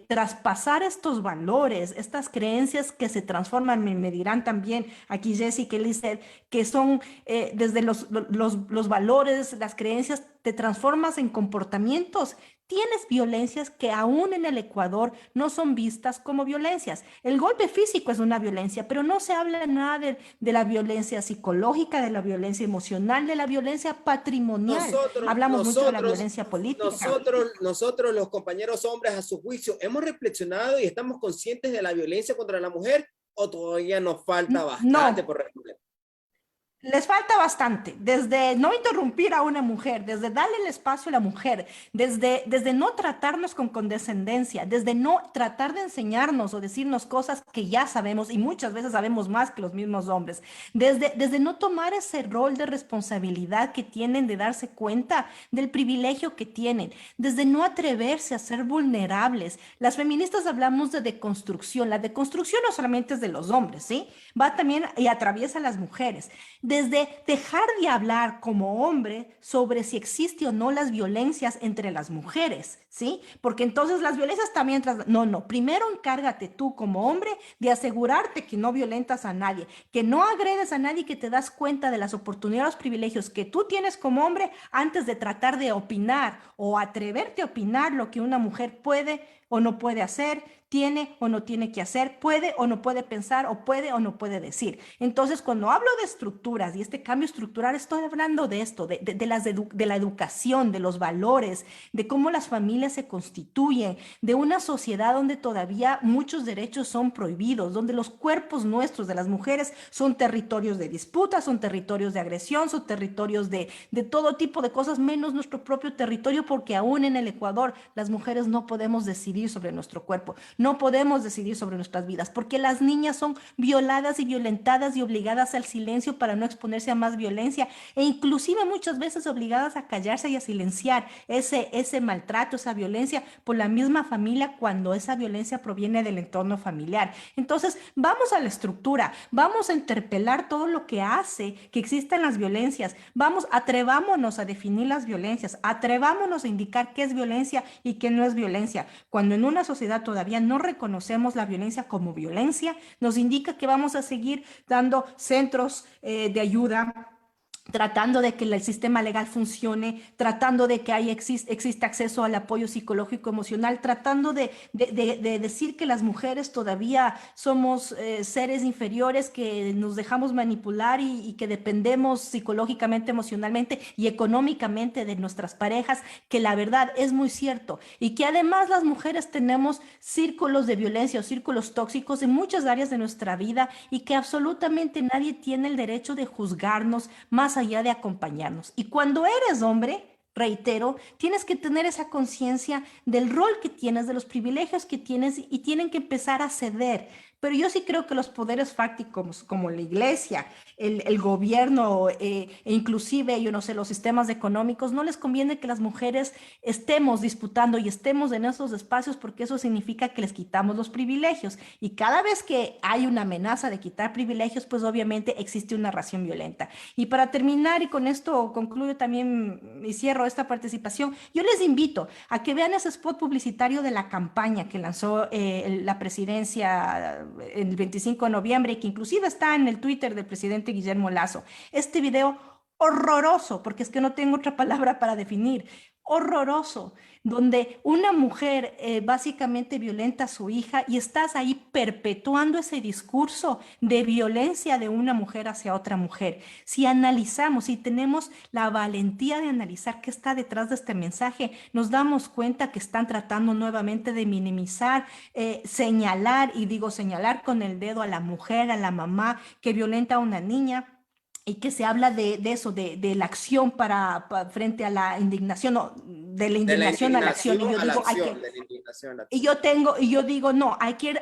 traspasar estos valores, estas creencias que se transforman, me dirán también aquí Jessy, que Lizeth, que son desde los valores, las creencias, te transformas en comportamientos. Tienes violencias que aún en el Ecuador no son vistas como violencias. El golpe físico es una violencia, pero no se habla nada de la violencia psicológica, de la violencia emocional, de la violencia patrimonial. Hablamos mucho de la violencia política. Nosotros, los compañeros hombres, a su juicio, ¿hemos reflexionado y estamos conscientes de la violencia contra la mujer o todavía nos falta bastante por resolver? Les falta bastante, desde no interrumpir a una mujer, desde darle el espacio a la mujer, desde no tratarnos con condescendencia, desde no tratar de enseñarnos o decirnos cosas que ya sabemos y muchas veces sabemos más que los mismos hombres, desde no tomar ese rol de responsabilidad que tienen de darse cuenta del privilegio que tienen, desde no atreverse a ser vulnerables. Las feministas hablamos de deconstrucción. La deconstrucción no solamente es de los hombres, ¿sí? Va también y atraviesa a las mujeres. Desde dejar de hablar como hombre sobre si existe o no las violencias entre las mujeres, ¿sí? Porque entonces las violencias también... No, primero encárgate tú como hombre de asegurarte que no violentas a nadie, que no agredes a nadie, que te das cuenta de las oportunidades, los privilegios que tú tienes como hombre antes de tratar de opinar o atreverte a opinar lo que una mujer puede o no puede hacer, tiene o no tiene que hacer, puede o no puede pensar o puede o no puede decir. Entonces, cuando hablo de estructuras y este cambio estructural, estoy hablando de esto, de la educación, de los valores, de cómo las familias se constituyen, de una sociedad donde todavía muchos derechos son prohibidos, donde los cuerpos nuestros de las mujeres son territorios de disputa, son territorios de agresión, son territorios de todo tipo de cosas, menos nuestro propio territorio, porque aún en el Ecuador las mujeres no podemos decidir sobre nuestro cuerpo. No podemos decidir sobre nuestras vidas porque las niñas son violadas y violentadas y obligadas al silencio para no exponerse a más violencia e inclusive muchas veces obligadas a callarse y a silenciar ese maltrato, esa violencia por la misma familia cuando esa violencia proviene del entorno familiar. Entonces, vamos a la estructura, vamos a interpelar todo lo que hace que existan las violencias, atrevámonos a definir las violencias, atrevámonos a indicar qué es violencia y qué no es violencia. Cuando en una sociedad todavía no reconocemos la violencia como violencia, nos indica que vamos a seguir dando centros de ayuda, tratando de que el sistema legal funcione, tratando de que exista acceso al apoyo psicológico emocional, tratando de decir que las mujeres todavía somos seres inferiores, que nos dejamos manipular y que dependemos psicológicamente, emocionalmente y económicamente de nuestras parejas, que la verdad es muy cierto, y que además las mujeres tenemos círculos de violencia o círculos tóxicos en muchas áreas de nuestra vida y que absolutamente nadie tiene el derecho de juzgarnos más allá de acompañarnos. Y cuando eres hombre, reitero, tienes que tener esa conciencia del rol que tienes, de los privilegios que tienes y tienen que empezar a ceder. Pero yo sí creo que los poderes fácticos como la iglesia, el gobierno e inclusive, yo no sé, los sistemas económicos, no les conviene que las mujeres estemos disputando y estemos en esos espacios porque eso significa que les quitamos los privilegios. Y cada vez que hay una amenaza de quitar privilegios, pues obviamente existe una ración violenta. Y para terminar, y con esto concluyo también y cierro esta participación, yo les invito a que vean ese spot publicitario de la campaña que lanzó la presidencia el 25 de noviembre y que inclusive está en el Twitter del presidente Guillermo Lasso. Este video horroroso, porque es que no tengo otra palabra para definir, horroroso, donde una mujer básicamente violenta a su hija y estás ahí perpetuando ese discurso de violencia de una mujer hacia otra mujer. Si analizamos, si tenemos la valentía de analizar qué está detrás de este mensaje, nos damos cuenta que están tratando nuevamente de minimizar, señalar, y digo señalar con el dedo a la mujer, a la mamá que violenta a una niña, y que se habla de eso, de la acción frente a la indignación, no, de la indignación a la acción. Y yo digo, y yo digo, no, hay que ir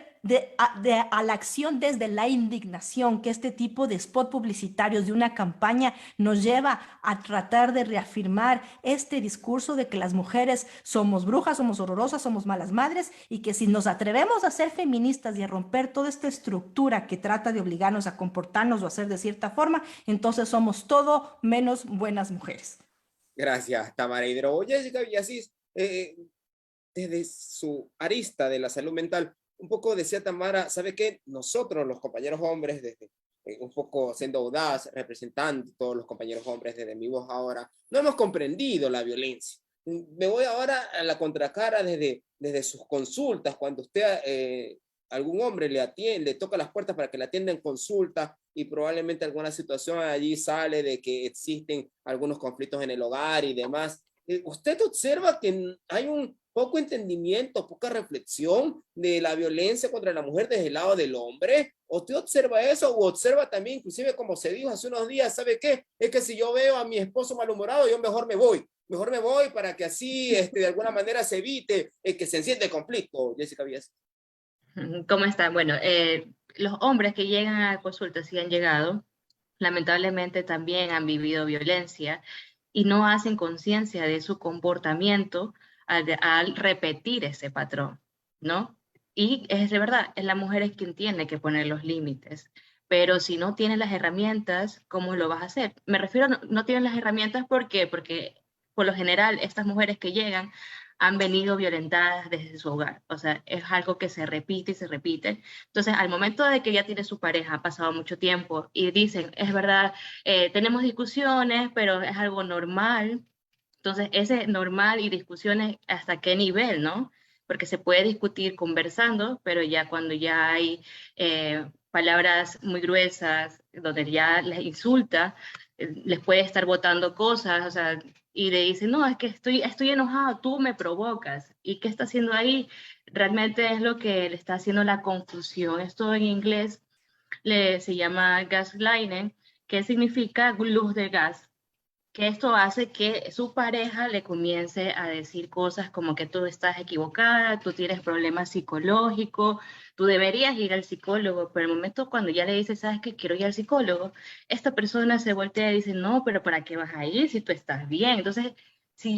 a la acción desde la indignación, que este tipo de spot publicitarios de una campaña nos lleva a tratar de reafirmar este discurso de que las mujeres somos brujas, somos horrorosas, somos malas madres, y que si nos atrevemos a ser feministas y a romper toda esta estructura que trata de obligarnos a comportarnos o a hacer de cierta forma, entonces somos todo menos buenas mujeres. Gracias, Tamara Hidrobo. Jessica Villasís, desde su arista de la salud mental, un poco decía Tamara, ¿sabe qué? Nosotros, los compañeros hombres, desde un poco siendo audaz, representando a todos los compañeros hombres desde Mi Voz Ahora, no hemos comprendido la violencia. Me voy ahora a la contracara desde sus consultas, cuando usted, algún hombre le toca las puertas para que le atienda en consulta y probablemente alguna situación allí sale de que existen algunos conflictos en el hogar y demás. ¿Usted observa que hay un poco entendimiento, poca reflexión de la violencia contra la mujer desde el lado del hombre? ¿Usted observa eso o observa también, inclusive como se dijo hace unos días, ¿sabe qué? Es que si yo veo a mi esposo malhumorado, yo mejor me voy para que así de alguna manera se evite que se encienda el conflicto? Jessica Villas. ¿Cómo está? Bueno, los hombres que llegan a consulta, si han llegado, lamentablemente también han vivido violencia y no hacen conciencia de su comportamiento al repetir ese patrón, ¿no? Y es de verdad, la mujer es quien tiene que poner los límites, pero si no tienes las herramientas, ¿cómo lo vas a hacer? Me refiero a no tienen las herramientas, ¿por qué? Porque por lo general estas mujeres que llegan han venido violentadas desde su hogar, o sea, es algo que se repite y se repite. Entonces, al momento de que ya tiene su pareja, ha pasado mucho tiempo y dicen, es verdad, tenemos discusiones, pero es algo normal. Entonces, ese normal y discusiones, ¿hasta qué nivel, no? Porque se puede discutir conversando, pero ya cuando ya hay palabras muy gruesas, donde ya les insulta, les puede estar botando cosas, o sea, y le dicen, no, es que estoy enojado, tú me provocas. ¿Y qué está haciendo ahí? Realmente es lo que le está haciendo la confusión. Esto en inglés se llama gaslighting, que significa luz de gas, que esto hace que su pareja le comience a decir cosas como que tú estás equivocada, tú tienes problemas psicológicos, tú deberías ir al psicólogo, pero el momento cuando ya le dices, ¿sabes qué? Quiero ir al psicólogo, esta persona se voltea y dice, no, pero ¿para qué vas a ir si tú estás bien? Entonces, si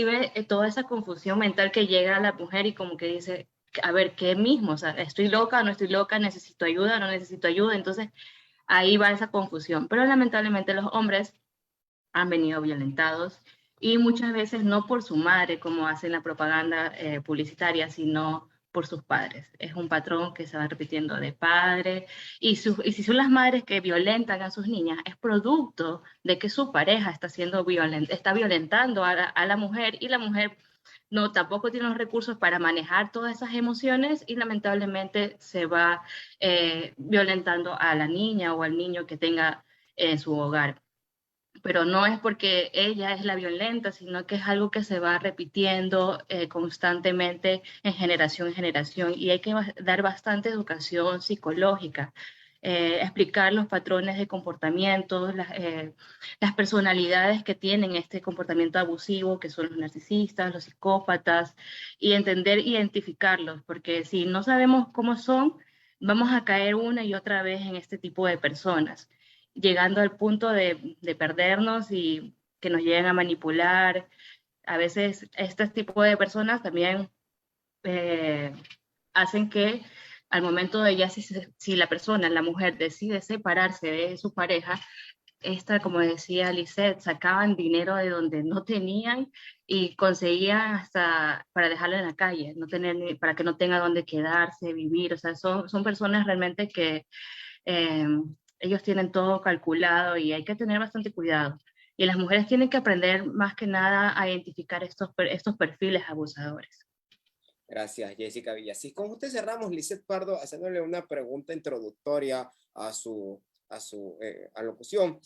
ve toda esa confusión mental que llega a la mujer y como que dice, a ver, ¿qué mismo? O sea, ¿estoy loca o no estoy loca? ¿Necesito ayuda o no necesito ayuda? Entonces, ahí va esa confusión. Pero lamentablemente los hombres han venido violentados y muchas veces no por su madre, como hacen la propaganda publicitaria, sino por sus padres. Es un patrón que se va repitiendo de padre y si son las madres que violentan a sus niñas, es producto de que su pareja está violentando a la mujer y la mujer no, tampoco tiene los recursos para manejar todas esas emociones y lamentablemente se va violentando a la niña o al niño que tenga en su hogar. Pero no es porque ella es la violenta, sino que es algo que se va repitiendo constantemente en generación, y hay que dar bastante educación psicológica, explicar los patrones de comportamiento, las personalidades que tienen este comportamiento abusivo, que son los narcisistas, los psicópatas, y entender, identificarlos, porque si no sabemos cómo son, vamos a caer una y otra vez en este tipo de personas, llegando al punto de perdernos y que nos lleguen a manipular. A veces este tipo de personas también hacen que al momento de ya si la persona, la mujer, decide separarse de su pareja, como decía Lisette, sacaban dinero de donde no tenían y conseguían hasta para dejarlo en la calle, para que no tenga dónde quedarse, vivir. O sea, son personas realmente que ellos tienen todo calculado y hay que tener bastante cuidado. Y las mujeres tienen que aprender más que nada a identificar estos perfiles abusadores. Gracias, Jessica Villasís. Con usted cerramos, Lisette Pardo, haciéndole una pregunta introductoria a su alocución.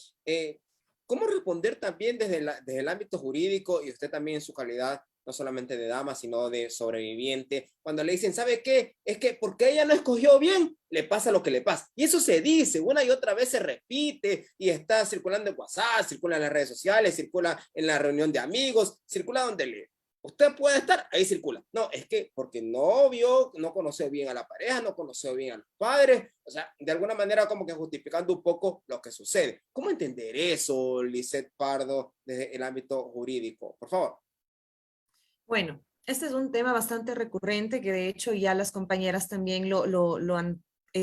¿Cómo responder también desde el ámbito jurídico y usted también en su calidad no solamente de dama, sino de sobreviviente, cuando le dicen, ¿sabe qué? Es que porque ella no escogió bien, le pasa lo que le pasa. Y eso se dice, una y otra vez se repite, y está circulando en WhatsApp, circula en las redes sociales, circula en la reunión de amigos, circula donde usted puede estar, ahí circula. No, es que porque no vio, no conoció bien a la pareja, no conoció bien a los padres, o sea, de alguna manera como que justificando un poco lo que sucede. ¿Cómo entender eso, Lisette Pardo, desde el ámbito jurídico? Por favor. Bueno, este es un tema bastante recurrente que de hecho ya las compañeras también lo han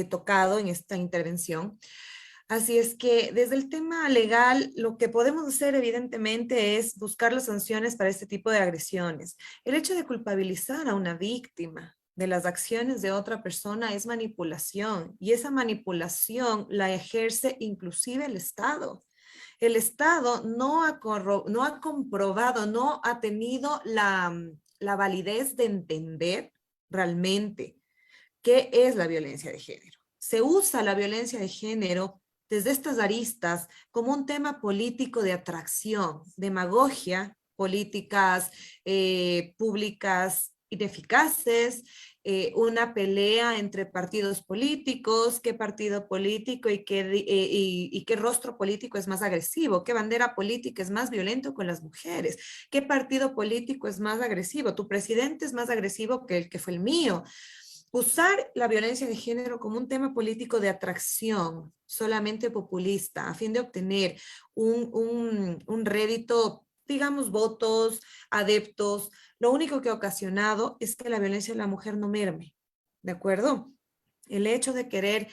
tocado en esta intervención. Así es que desde el tema legal, lo que podemos hacer evidentemente es buscar las sanciones para este tipo de agresiones. El hecho de culpabilizar a una víctima de las acciones de otra persona es manipulación, y esa manipulación la ejerce inclusive el Estado. El Estado no ha comprobado, no ha tenido la validez de entender realmente qué es la violencia de género. Se usa la violencia de género desde estas aristas como un tema político de atracción, demagogia, políticas públicas ineficaces, una pelea entre partidos políticos, qué partido político y qué rostro político es más agresivo, qué bandera política es más violento con las mujeres, qué partido político es más agresivo, tu presidente es más agresivo que el que fue el mío. Usar la violencia de género como un tema político de atracción solamente populista a fin de obtener un rédito, digamos, votos, adeptos, lo único que ha ocasionado es que la violencia de la mujer no merme, ¿de acuerdo? El hecho de querer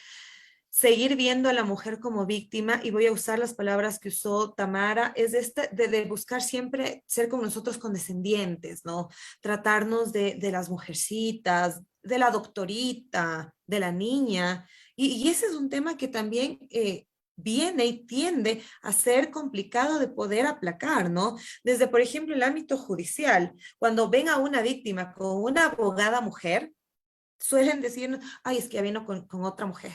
seguir viendo a la mujer como víctima, y voy a usar las palabras que usó Tamara, es de buscar siempre ser con nosotros condescendientes, ¿no? Tratarnos de las mujercitas, de la doctorita, de la niña, y ese es un tema que también viene y tiende a ser complicado de poder aplacar, ¿no? Desde, por ejemplo, el ámbito judicial, cuando ven a una víctima con una abogada mujer, suelen decirnos, ay, es que ya vino con otra mujer.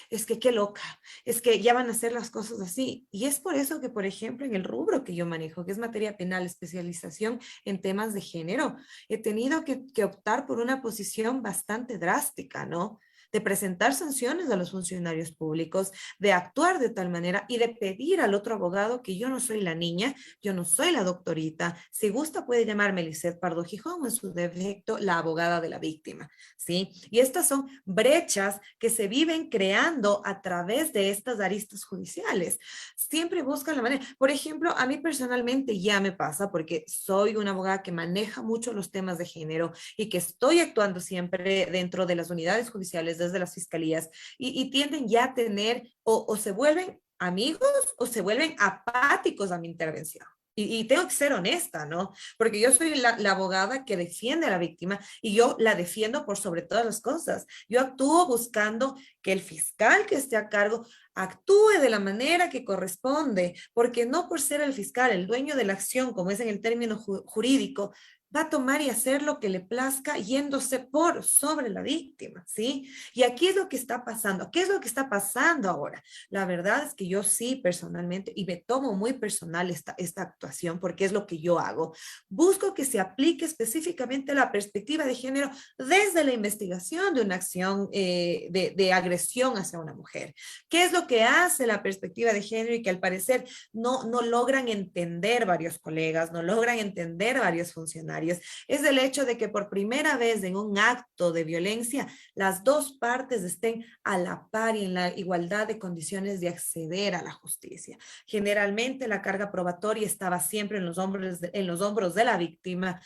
Es que qué loca, es que ya van a hacer las cosas así. Y es por eso que, por ejemplo, en el rubro que yo manejo, que es materia penal, especialización en temas de género, he tenido que optar por una posición bastante drástica, ¿no? De presentar sanciones a los funcionarios públicos, de actuar de tal manera y de pedir al otro abogado que yo no soy la niña, yo no soy la doctorita, si gusta puede llamarme Lisette Pardo Gijón o en su defecto la abogada de la víctima, ¿sí? Y estas son brechas que se viven creando a través de estas aristas judiciales. Siempre buscan la manera. Por ejemplo, a mí personalmente ya me pasa porque soy una abogada que maneja mucho los temas de género y que estoy actuando siempre dentro de las unidades judiciales, desde las fiscalías, y tienden ya a tener o se vuelven amigos o se vuelven apáticos a mi intervención. Y tengo que ser honesta, ¿no? Porque yo soy la abogada que defiende a la víctima y yo la defiendo por sobre todas las cosas. Yo actúo buscando que el fiscal que esté a cargo actúe de la manera que corresponde, porque no por ser el fiscal el dueño de la acción, como es en el término jurídico, va a tomar y hacer lo que le plazca yéndose por sobre la víctima, ¿sí? Y aquí es lo que está pasando. ¿Qué es lo que está pasando ahora? La verdad es que yo sí personalmente, y me tomo muy personal esta actuación porque es lo que yo hago, busco que se aplique específicamente la perspectiva de género desde la investigación de una acción de agresión hacia una mujer. ¿Qué es lo que hace la perspectiva de género y que al parecer no logran entender varios colegas, no logran entender varios funcionarios? Es el hecho de que por primera vez en un acto de violencia las dos partes estén a la par y en la igualdad de condiciones de acceder a la justicia. Generalmente la carga probatoria estaba siempre en los hombros de la víctima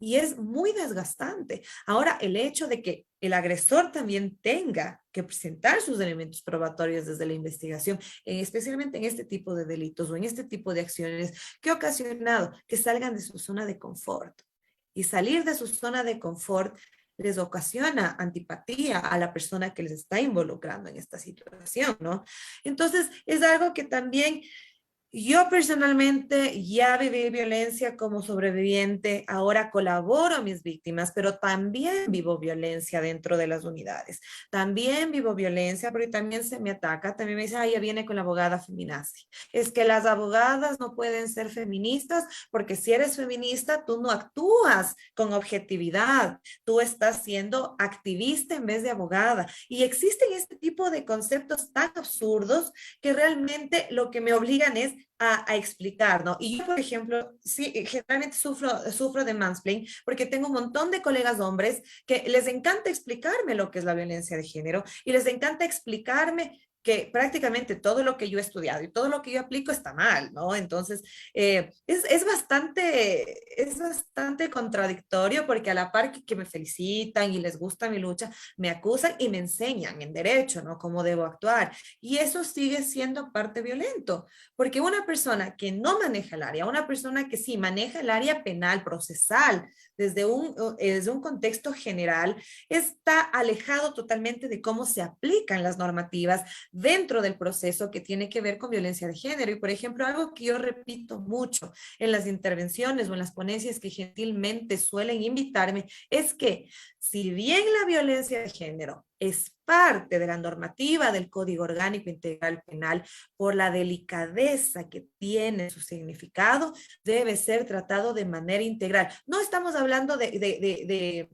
y es muy desgastante. Ahora, el hecho de que el agresor también tenga que presentar sus elementos probatorios desde la investigación, especialmente en este tipo de delitos o en este tipo de acciones, que ha ocasionado que salgan de su zona de confort. Y salir de su zona de confort les ocasiona antipatía a la persona que les está involucrando en esta situación, ¿no? Entonces, es algo que también Yo personalmente ya viví violencia como sobreviviente, ahora colaboro a mis víctimas, pero también vivo violencia dentro de las unidades. También vivo violencia porque también se me ataca, también me dice, ay, ya viene con la abogada feminazi. Es que las abogadas no pueden ser feministas porque si eres feminista, tú no actúas con objetividad, tú estás siendo activista en vez de abogada. Y existen este tipo de conceptos tan absurdos que realmente lo que me obligan es a explicar, ¿no? Y yo, por ejemplo, sí, generalmente sufro de mansplaining porque tengo un montón de colegas hombres que les encanta explicarme lo que es la violencia de género y les encanta explicarme que prácticamente todo lo que yo he estudiado y todo lo que yo aplico está mal, ¿no? Entonces, es bastante contradictorio porque a la par que me felicitan y les gusta mi lucha, me acusan y me enseñan en derecho, ¿no? Cómo debo actuar. Y eso sigue siendo parte violento, porque una persona que no maneja el área, una persona que sí maneja el área penal, procesal, desde un contexto general, está alejado totalmente de cómo se aplican las normativas dentro del proceso que tiene que ver con violencia de género. Y, por ejemplo, algo que yo repito mucho en las intervenciones o en las ponencias que gentilmente suelen invitarme es que si bien la violencia de género es parte de la normativa del Código Orgánico Integral Penal, por la delicadeza que tiene su significado, debe ser tratado de manera integral. No estamos hablando de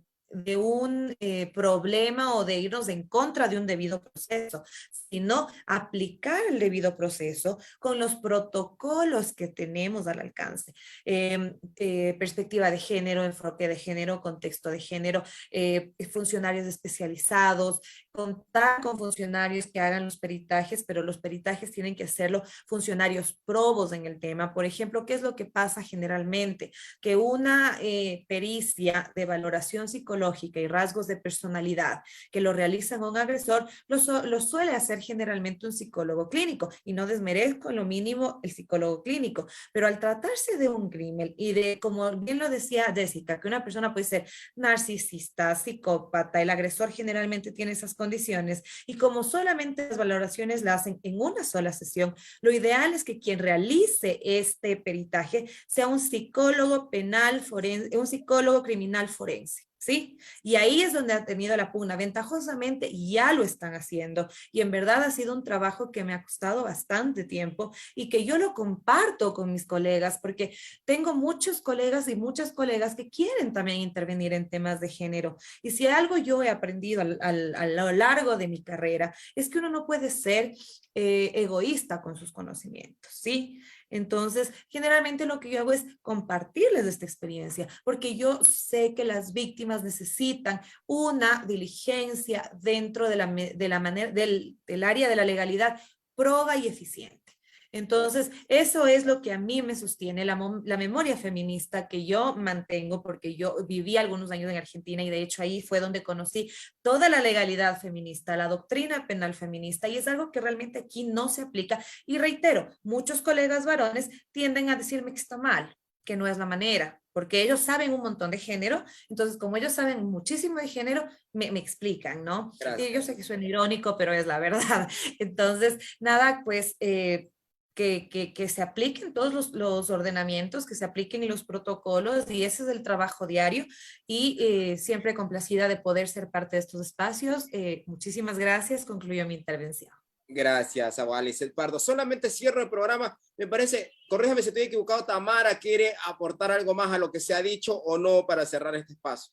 un problema o de irnos en contra de un debido proceso, sino aplicar el debido proceso con los protocolos que tenemos al alcance. Perspectiva de género, enfoque de género, contexto de género, funcionarios especializados, contar con funcionarios que hagan los peritajes, pero los peritajes tienen que hacerlo funcionarios probos en el tema. Por ejemplo, ¿qué es lo que pasa generalmente? Que una pericia de valoración psicológica y rasgos de personalidad que lo realizan un agresor, lo suele hacer generalmente un psicólogo clínico, y no desmerezco en lo mínimo el psicólogo clínico, pero al tratarse de un crimen y de, como bien lo decía Jessica, que una persona puede ser narcisista, psicópata, el agresor generalmente tiene esas condiciones, y como solamente las valoraciones las hacen en una sola sesión, lo ideal es que quien realice este peritaje sea un psicólogo penal forense, un psicólogo criminal forense. ¿Sí? Y ahí es donde ha tenido la pugna. Ventajosamente ya lo están haciendo y en verdad ha sido un trabajo que me ha costado bastante tiempo y que yo lo comparto con mis colegas porque tengo muchos colegas y muchas colegas que quieren también intervenir en temas de género. Y si algo yo he aprendido a lo largo de mi carrera es que uno no puede ser egoísta con sus conocimientos, ¿sí? Entonces, generalmente lo que yo hago es compartirles esta experiencia, porque yo sé que las víctimas necesitan una diligencia dentro de la manera, del área de la legalidad proba y eficiente. Entonces, eso es lo que a mí me sostiene, la memoria feminista que yo mantengo, porque yo viví algunos años en Argentina y de hecho ahí fue donde conocí toda la legalidad feminista, la doctrina penal feminista, y es algo que realmente aquí no se aplica. Y reitero, muchos colegas varones tienden a decirme que está mal, que no es la manera, porque ellos saben un montón de género, entonces como ellos saben muchísimo de género, me explican, ¿no? Gracias. Y yo sé que suena irónico, pero es la verdad. Entonces, nada, pues... que se apliquen todos los ordenamientos, que se apliquen los protocolos, y ese es el trabajo diario, y siempre complacida de poder ser parte de estos espacios. Muchísimas gracias, concluyo mi intervención. Gracias, abogada Lizeth Pardo. Solamente cierro el programa. Me parece, corríjame si estoy equivocado, Tamara quiere aportar algo más a lo que se ha dicho o no para cerrar este espacio.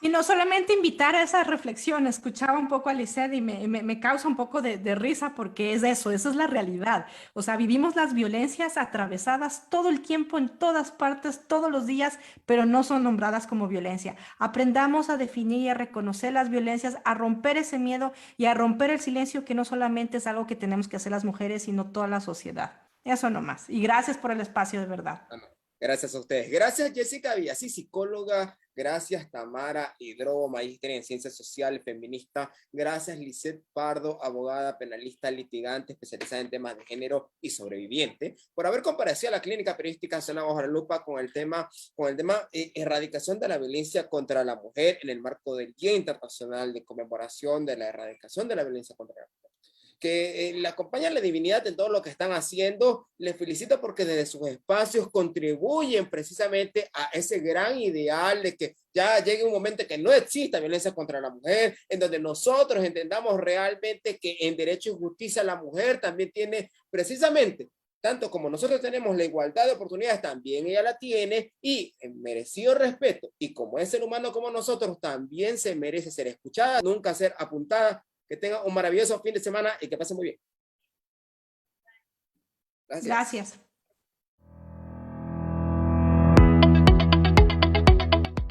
Y no solamente invitar a esa reflexión, escuchaba un poco a Lizeth y me causa un poco de risa porque es eso, esa es la realidad. O sea, vivimos las violencias atravesadas todo el tiempo, en todas partes, todos los días, pero no son nombradas como violencia. Aprendamos a definir y a reconocer las violencias, a romper ese miedo y a romper el silencio, que no solamente es algo que tenemos que hacer las mujeres, sino toda la sociedad. Eso nomás. Y gracias por el espacio, de verdad. Gracias a ustedes. Gracias, Jessica Villasí, psicóloga. Gracias, Tamara Hidrobo, magíster en Ciencias Sociales, feminista. Gracias, Lizeth Pardo, abogada, penalista, litigante, especializada en temas de género y sobreviviente, por haber comparecido a la Clínica Periodística Zona Bajo la Lupa con el tema erradicación de la violencia contra la mujer en el marco del Día Internacional de Conmemoración de la Erradicación de la Violencia contra la Mujer. que le acompaña la divinidad en todo lo que están haciendo. Les felicito porque desde sus espacios contribuyen precisamente a ese gran ideal de que ya llegue un momento en que no exista violencia contra la mujer, en donde nosotros entendamos realmente que en derecho y justicia la mujer también tiene precisamente, tanto como nosotros tenemos la igualdad de oportunidades, también ella la tiene, y en merecido respeto, y como es ser humano como nosotros, también se merece ser escuchada, nunca ser apuntada. Que tenga un maravilloso fin de semana y que pase muy bien. Gracias.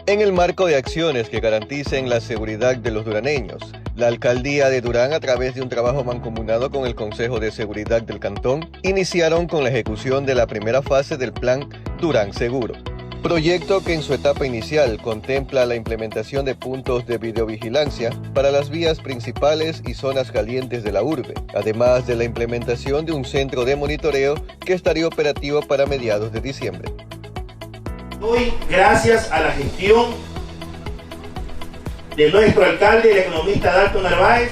En el marco de acciones que garanticen la seguridad de los duraneños, la Alcaldía de Durán, a través de un trabajo mancomunado con el Consejo de Seguridad del Cantón, iniciaron con la ejecución de la primera fase del Plan Durán Seguro. Proyecto que en su etapa inicial contempla la implementación de puntos de videovigilancia para las vías principales y zonas calientes de la urbe, además de la implementación de un centro de monitoreo que estaría operativo para mediados de diciembre. Hoy, gracias a la gestión de nuestro alcalde, el economista Dalton Narváez,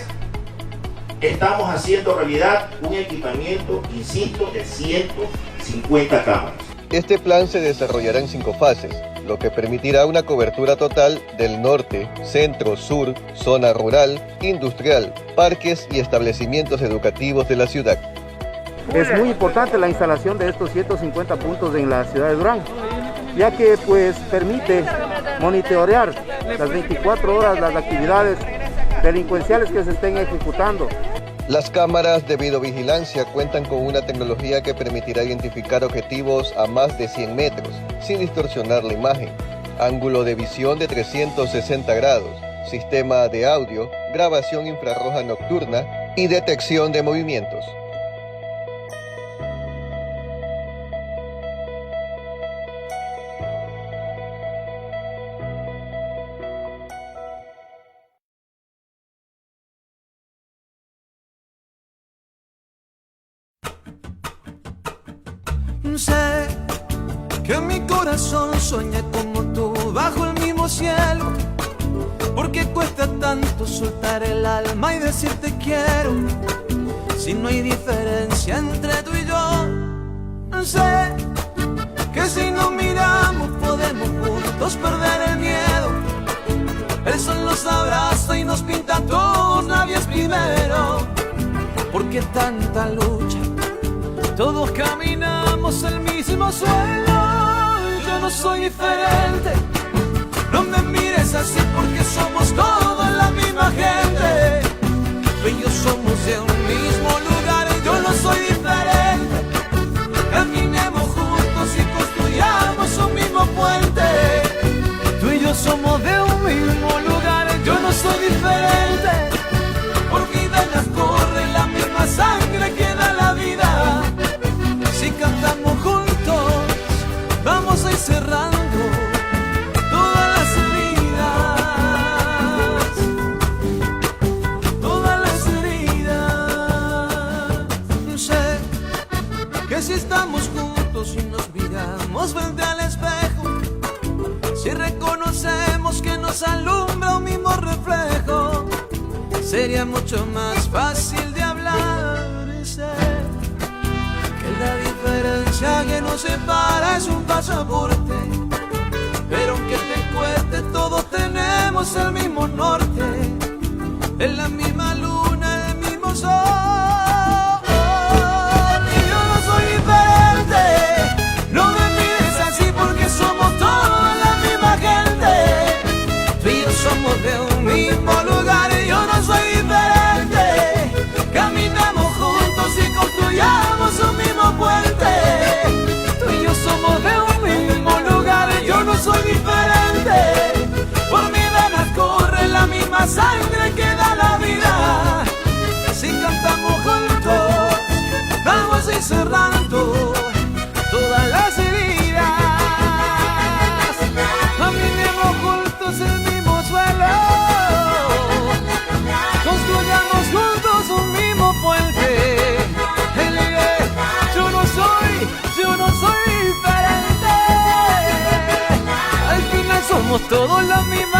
estamos haciendo realidad un equipamiento, insisto, de 150 cámaras. Este plan se desarrollará en 5 fases, lo que permitirá una cobertura total del norte, centro, sur, zona rural, industrial, parques y establecimientos educativos de la ciudad. Es muy importante la instalación de estos 150 puntos en la ciudad de Durán, ya que pues permite monitorear las 24 horas las actividades delincuenciales que se estén ejecutando. Las cámaras de videovigilancia cuentan con una tecnología que permitirá identificar objetivos a más de 100 metros, sin distorsionar la imagen, ángulo de visión de 360 grados, sistema de audio, grabación infrarroja nocturna y detección de movimientos. Sé que mi corazón sueña como tú bajo el mismo cielo, porque cuesta tanto soltar el alma y decirte quiero, si no hay diferencia entre tú y yo. Sé que si nos miramos podemos juntos perder el miedo, el sol nos abraza y nos pinta a todos, nadie es primero, porque tanta lucha, todos caminamos el mismo suelo. Yo no soy diferente, no me mires así porque somos todos la misma gente. Tú y yo somos de un mismo lugar, yo no soy diferente. Caminemos juntos y construyamos un mismo puente. Tú y yo somos de un mismo lugar, yo no soy diferente. Por mi venas corre la misma sangre que da la vida. Si cantamos juntos, vamos a ir cerrando todas las heridas, todas las heridas. Sé que si estamos juntos y nos miramos frente al espejo, si reconocemos que nos alumbra un mismo reflejo, sería mucho más fácil de hablar. Sé la diferencia que nos separa es un pasaporte, pero aunque te cueste todos tenemos el mismo norte, en la misma luna, el mismo sol. Y yo no soy diferente, no me mires así porque somos todos la misma gente. Tú y yo somos de un mismo lugar y yo no soy diferente. Caminamos juntos y construyamos un mismo puente. Tú y yo somos de un mismo lugar, yo no soy diferente. Por mi venas corre la misma sangre que da la vida. Si cantamos juntos, vamos a ir cerrando todas las heridas. Caminemos juntos el mismo suelo, construyamos juntos un mismo puente. Yo no soy diferente. Al final somos todos los mismos.